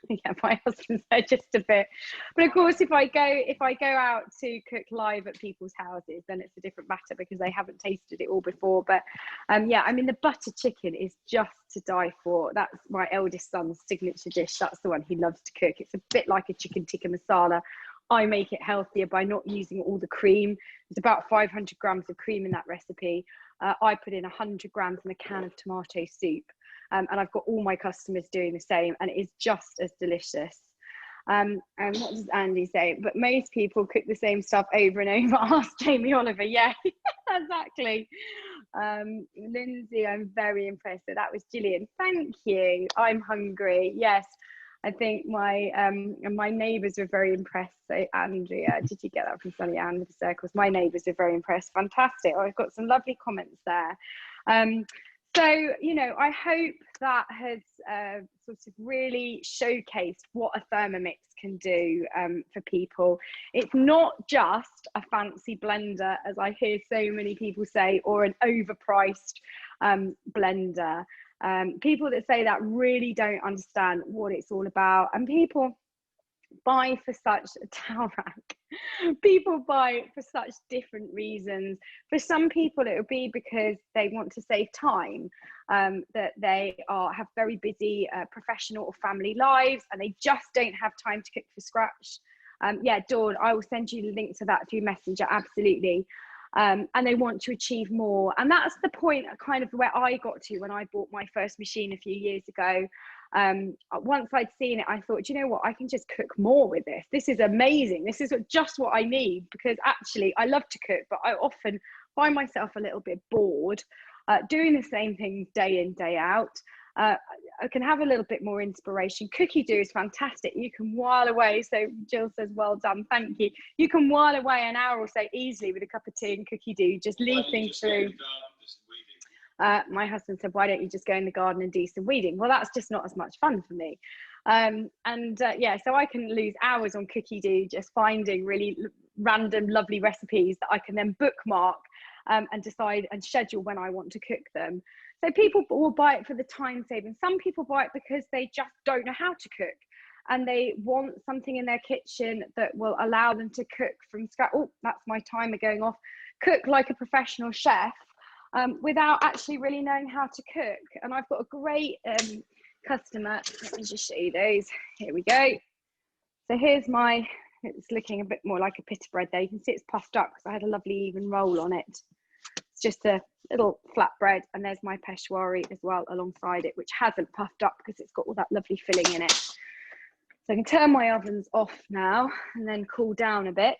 yeah, my husband's there just a bit. But of course, if I go out to cook live at people's houses, then it's a different matter, because they haven't tasted it all before. But yeah, I mean, the butter chicken is just to die for. That's my eldest son's signature dish. That's the one he loves to cook. It's a bit like a chicken tikka masala. I make it healthier by not using all the cream. There's about 500 grams of cream in that recipe. I put in 100 grams in a can of tomato soup. And I've got all my customers doing the same, and it is just as delicious. And what does Andy say? But most people cook the same stuff over and over. Ask Jamie Oliver. Yeah, exactly. Lindsay, I'm very impressed. So that was Gillian. Thank you. I'm hungry. Yes. I think my neighbours were very impressed. So Andrea, did you get that from Sunny Ann with the circles? My neighbours were very impressed. Fantastic. Oh, I've got some lovely comments there. So, you know, I hope that has sort of really showcased what a Thermomix can do for people. It's not just a fancy blender, as I hear so many people say, or an overpriced blender. People that say that really don't understand what it's all about. And people buy for such a towel rack. People buy for such different reasons. For some people, it will be because they want to save time, that they have very busy professional or family lives, and they just don't have time to cook from scratch. Yeah, Dawn, I will send you the link to that through Messenger, absolutely. and they want to achieve more. And that's the point kind of where I got to when I bought my first machine a few years ago. Once I'd seen it, I thought, you know what, I can just cook more with this. This is amazing. This is just what I need, because actually I love to cook, but I often find myself a little bit bored doing the same things day in, day out. I can have a little bit more inspiration. Cookie dough is fantastic. You can while away. So Jill says, well done, thank you. You can while away an hour or so easily with a cup of tea and cookie dough, just leafing through. My husband said, why don't you just go in the garden and do some weeding? Well, that's just not as much fun for me. Yeah, so I can lose hours on cookie dough just finding really random, lovely recipes that I can then bookmark and decide and schedule when I want to cook them. So people will buy it for the time saving. Some people buy it because they just don't know how to cook, and they want something in their kitchen that will allow them to cook from scratch. Oh, that's my timer going off. Cook like a professional chef without actually really knowing how to cook. And I've got a great customer. Let me just show you those. Here we go. So here's my, it's looking a bit more like a pita bread there. You can see it's puffed up because I had a lovely even roll on it. It's just a little flatbread, and there's my peshwari as well alongside it, which hasn't puffed up because it's got all that lovely filling in it. So I can turn my ovens off now and then cool down a bit.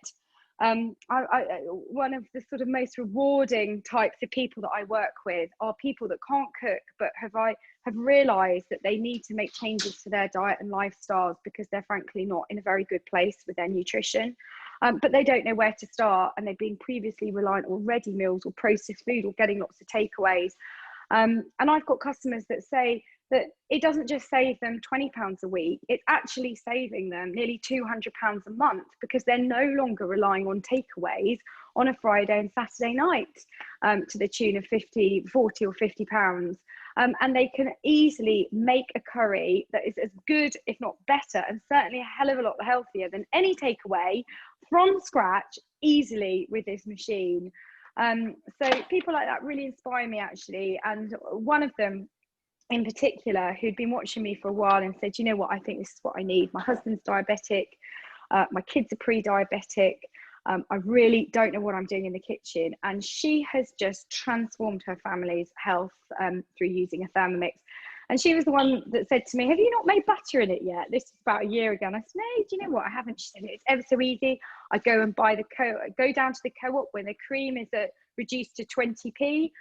One of the sort of most rewarding types of people that I work with are people that can't cook, but have realised that they need to make changes to their diet and lifestyles because they're frankly not in a very good place with their nutrition. But they don't know where to start, and they've been previously reliant on ready meals or processed food or getting lots of takeaways. And I've got customers that say that it doesn't just save them £20 a week, it's actually saving them nearly £200 a month, because they're no longer relying on takeaways on a Friday and Saturday night to the tune of 40 or £50. And they can easily make a curry that is as good, if not better, and certainly a hell of a lot healthier than any takeaway from scratch easily with this machine. So people like that really inspire me, actually. And one of them in particular, who'd been watching me for a while and said, you know what, I think this is what I need. My husband's diabetic, my kids are pre-diabetic. I really don't know what I'm doing in the kitchen. And she has just transformed her family's health through using a Thermomix. And she was the one that said to me, have you not made butter in it yet? This is about a year ago. And I said, no, do you know what? I haven't. She said, it's ever so easy. I go and buy go down to the co-op when the cream is reduced to 20p.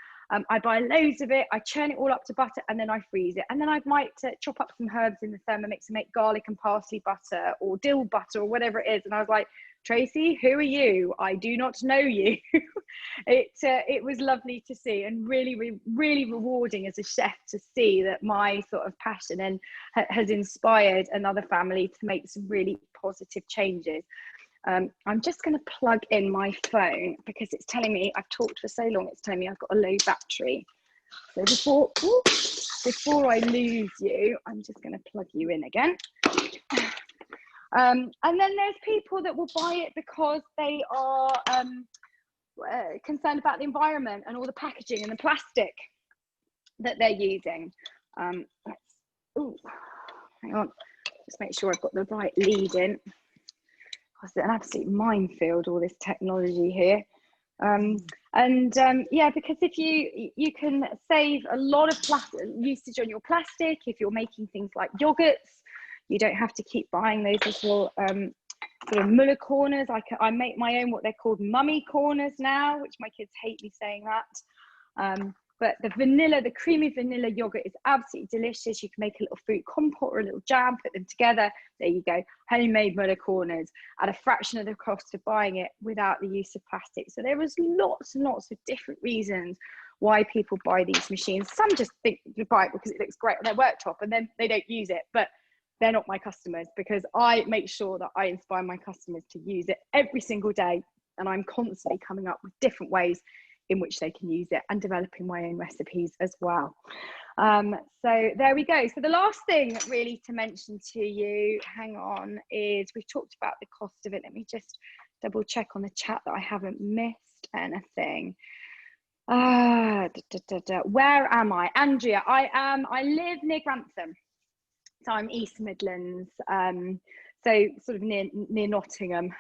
I buy loads of it, I churn it all up to butter, and then I freeze it. And then I might chop up some herbs in the Thermomix and make garlic and parsley butter or dill butter or whatever it is. And I was like, Tracy, who are you? I do not know you. It was lovely to see, and really, really rewarding as a chef to see that my sort of passion and has inspired another family to make some really positive changes. I'm just going to plug in my phone because it's telling me, I've talked for so long, it's telling me I've got a low battery. So before I lose you, I'm just going to plug you in again. And then there's people that will buy it because they are concerned about the environment and all the packaging and the plastic that they're using. Hang on, just make sure I've got the right lead in. It's an absolute minefield, all this technology here. Yeah, because if you can save a lot of plastic usage on your plastic if you're making things like yogurts. You don't have to keep buying those little sort of muller corners. I make my own, what they're called mummy corners now, which my kids hate me saying that. But the creamy vanilla yogurt is absolutely delicious. You can make a little fruit compote or a little jam, put them together. There you go, homemade muller corners at a fraction of the cost of buying it without the use of plastic. So there was lots and lots of different reasons why people buy these machines. Some just think they buy it because it looks great on their worktop and then they don't use it. But they're not my customers, because I make sure that I inspire my customers to use it every single day. And I'm constantly coming up with different ways in which they can use it and developing my own recipes as well. So there we go. So the last thing really to mention to you, hang on, is we've talked about the cost of it. Let me just double check on the chat that I haven't missed anything. Where am I? Andrea, I live near Grantham. So I'm East Midlands, so sort of near Nottingham.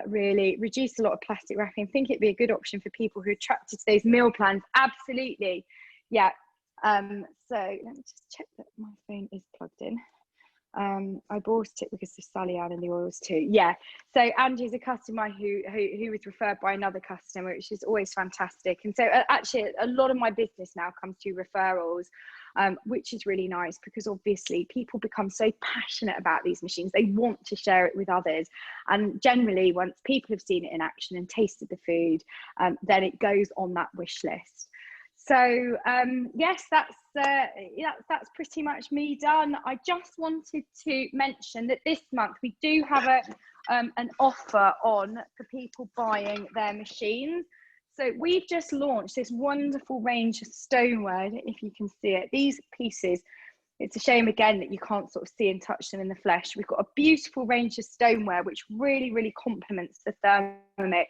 really reduce a lot of plastic wrapping. I think it'd be a good option for people who are attracted to those meal plans. Absolutely. Yeah. So let me just check that my phone is plugged in. I bought it because of Sally Ann and the oils too. Yeah. So Angie's a customer who was referred by another customer, which is always fantastic. And so actually a lot of my business now comes through referrals, which is really nice, because obviously people become so passionate about these machines. They want to share it with others. And generally, once people have seen it in action and tasted the food, then it goes on that wish list. So yes, that's pretty much me done. I just wanted to mention that this month we do have an offer on for people buying their machines. So we've just launched this wonderful range of stoneware, if you can see it. These pieces, it's a shame again that you can't sort of see and touch them in the flesh. We've got a beautiful range of stoneware which really, really complements the Thermomix.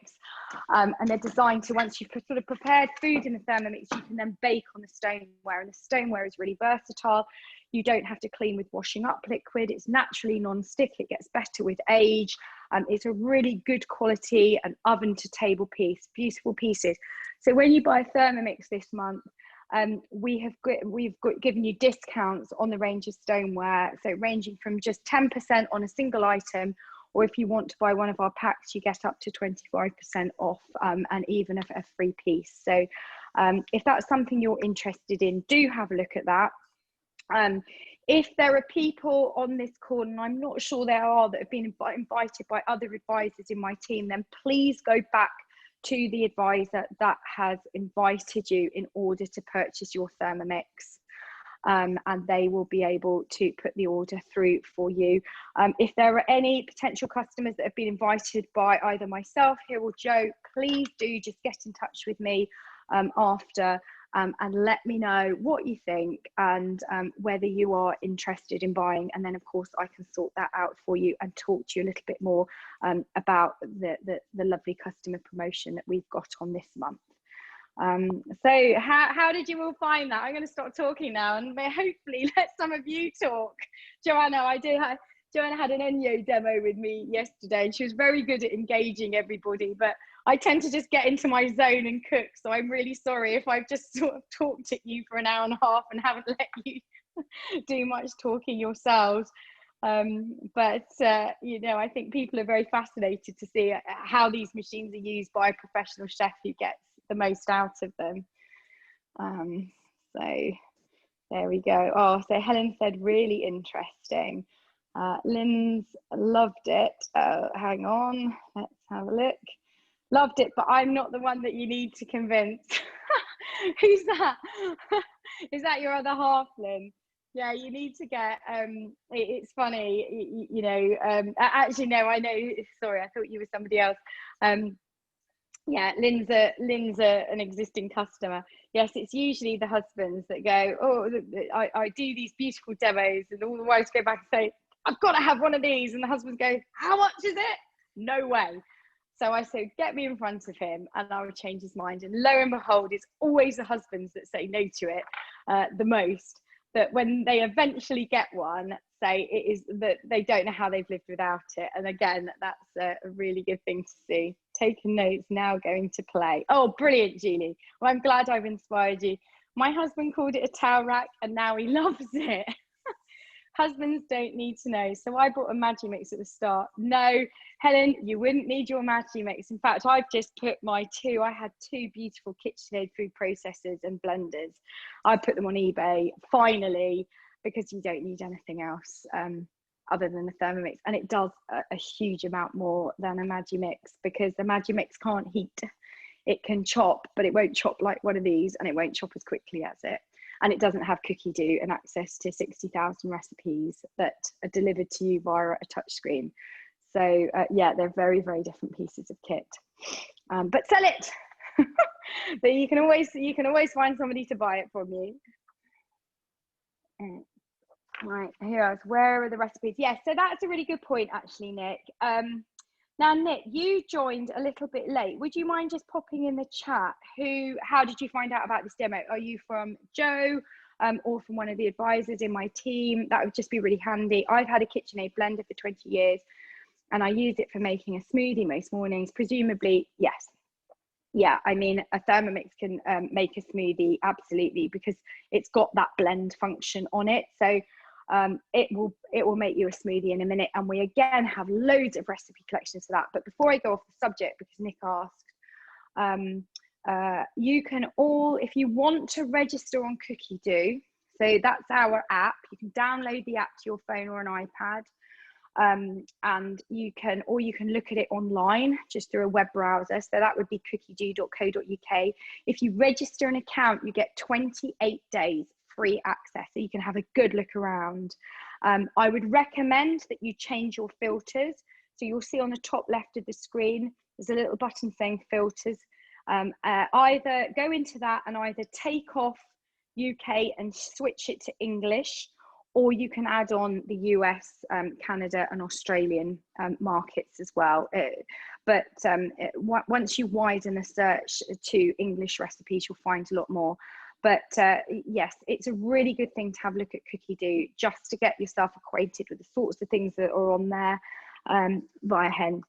And they're designed to, once you've sort of prepared food in the Thermomix, you can then bake on the stoneware. And the stoneware is really versatile. You don't have to clean with washing up liquid. It's naturally non-stick. It gets better with age. It's a really good quality and oven to table piece, beautiful pieces. So when you buy a Thermomix this month, we've given you discounts on the range of stoneware, so ranging from just 10% on a single item, or if you want to buy one of our packs, you get up to 25% off, and even a free piece. So if that's something you're interested in, do have a look at that. If there are people on this call, and I'm not sure there are, that have been invited by other advisors in my team, then please go back to the advisor that has invited you in order to purchase your Thermomix, and they will be able to put the order through for you. If there are any potential customers that have been invited by either myself here or Joe, please do just get in touch with me after, and let me know what you think and whether you are interested in buying. And then of course I can sort that out for you and talk to you a little bit more about the lovely customer promotion that we've got on this month. So how did you all find that? I'm going to stop talking now and hopefully let some of you talk. Joanna, Joanna had an Enyo demo with me yesterday and she was very good at engaging everybody, but I tend to just get into my zone and cook. So I'm really sorry if I've just sort of talked at you for an hour and a half and haven't let you do much talking yourselves. But you know, I think people are very fascinated to see how these machines are used by a professional chef who gets the most out of them. So there we go. Oh, so Helen said really interesting. Lynn's loved it. Hang on, let's have a look. Loved it, but I'm not the one that you need to convince. Who's that? Is that your other half, Lynn? Yeah, you need to get, it's funny, you know, actually, no, I know, sorry, I thought you were somebody else. Yeah, Lynn's an existing customer. Yes, it's usually the husbands that go, oh, I do these beautiful demos, and all the wives go back and say, I've got to have one of these, and the husbands go, how much is it? No way. So I said, get me in front of him and I would change his mind. And lo and behold, it's always the husbands that say no to it the most. That when they eventually get one, say it is that they don't know how they've lived without it. And again, that's a really good thing to see. Taking notes, now going to play. Oh, brilliant, Julie. Well, I'm glad I've inspired you. My husband called it a towel rack and now he loves it. Husbands don't need to know. So I bought a Magimix at the start. No, Helen, you wouldn't need your Magimix. In fact, I've just put I had two beautiful KitchenAid food processors and blenders. I put them on eBay, finally, because you don't need anything else other than the Thermomix. And it does a huge amount more than a Magimix, because the Magimix can't heat. It can chop, but it won't chop like one of these, and it won't chop as quickly as it. And it doesn't have cookie dough and access to 60,000 recipes that are delivered to you via a touchscreen. So yeah, they're very, very different pieces of kit. But sell it. But you can always find somebody to buy it from you. Right, here else. Where are the recipes? Yes, so that's a really good point, actually, Nick. Now, Nick, you joined a little bit late. Would you mind just popping in the chat? How did you find out about this demo? Are you from Joe or from one of the advisors in my team? That would just be really handy. I've had a KitchenAid blender for 20 years. and I use it for making a smoothie most mornings. Presumably, yes. Yeah, I mean, a Thermomix can make a smoothie, absolutely, because it's got that blend function on it. So it will make you a smoothie in a minute. And we again have loads of recipe collections for that. But before I go off the subject, because Nick asked, you can all, if you want to register on Cookie Do, so that's our app. You can download the app to your phone or an iPad. And you can look at it online just through a web browser. So that would be cookiedo.co.uk. If you register an account, you get 28 days free access, so you can have a good look around. I would recommend that you change your filters. So you'll see on the top left of the screen, there's a little button saying filters. Either go into that and either take off UK and switch it to English, or you can add on the US, Canada and Australian markets as well. Once you widen the search to English recipes, you'll find a lot more. But yes, it's a really good thing to have a look at Cookie Do, just to get yourself acquainted with the sorts of things that are on there via Hen,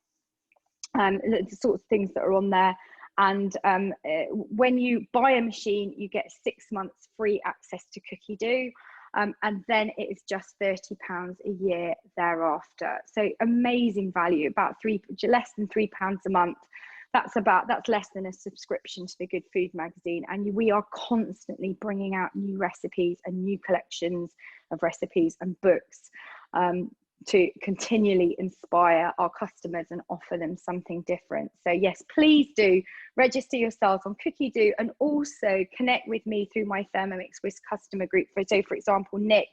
the sorts of things that are on there. And when you buy a machine, you get 6 months free access to Cookie Do. And then it is just £30 a year thereafter. So amazing value, about less than £3 a month. That's less than a subscription to the Good Food magazine. And we are constantly bringing out new recipes and new collections of recipes and books to continually inspire our customers and offer them something different. So yes, please do register yourselves on Cookie Do, and also connect with me through my Thermomix Whisk customer group. So for example, Nick,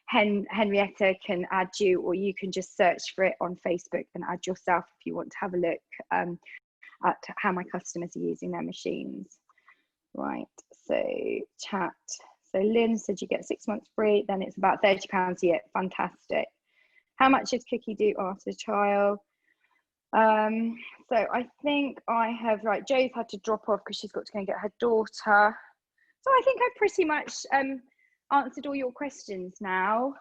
Henrietta can add you, or you can just search for it on Facebook and add yourself if you want to have a look at how my customers are using their machines. Right, so chat. So Lynn said you get 6 months free, then it's about £30 a year. Fantastic. How much is Cookie Do after trial? So I think I have, right, Joe's had to drop off because she's got to go and get her daughter. So I think I've pretty much answered all your questions now.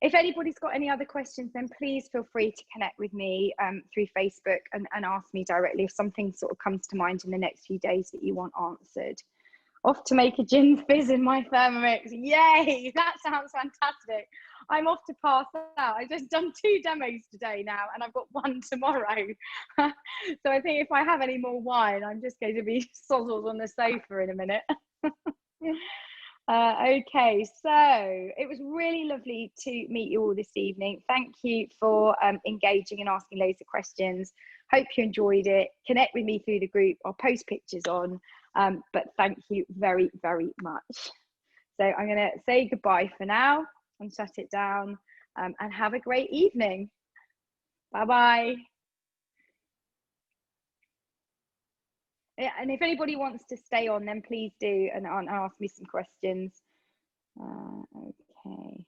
If anybody's got any other questions, then please feel free to connect with me through Facebook and ask me directly if something sort of comes to mind in the next few days that you want answered. Off to make a gin fizz in my Thermomix. Yay, that sounds fantastic. I'm off to pass out. I've just done 2 demos today now, and I've got 1 tomorrow. So I think if I have any more wine, I'm just going to be sozzled on the sofa in a minute. Okay, so it was really lovely to meet you all this evening. Thank you for engaging and asking loads of questions. Hope you enjoyed it. Connect with me through the group. I'll post pictures on, but thank you very, very much. So I'm going to say goodbye for now and shut it down, and have a great evening. Bye-bye. Yeah, and if anybody wants to stay on, then please do and ask me some questions. Okay.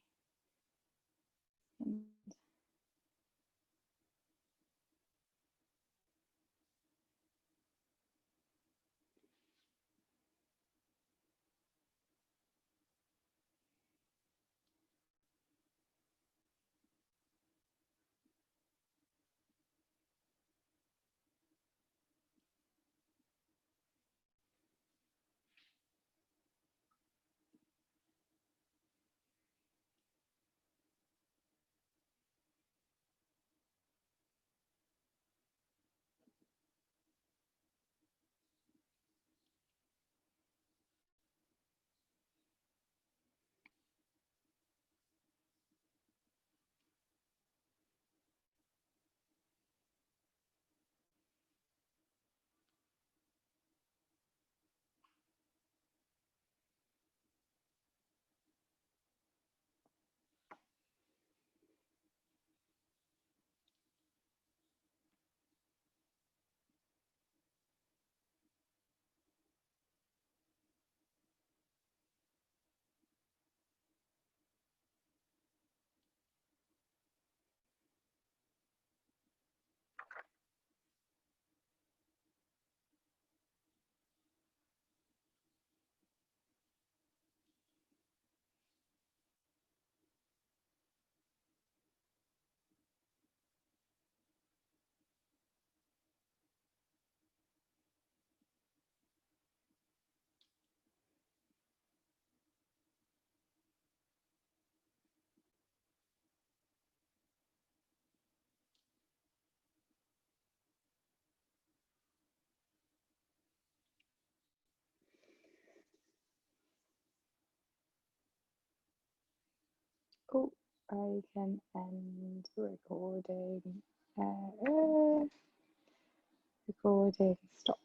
Oh, I can end recording. Recording. Stop.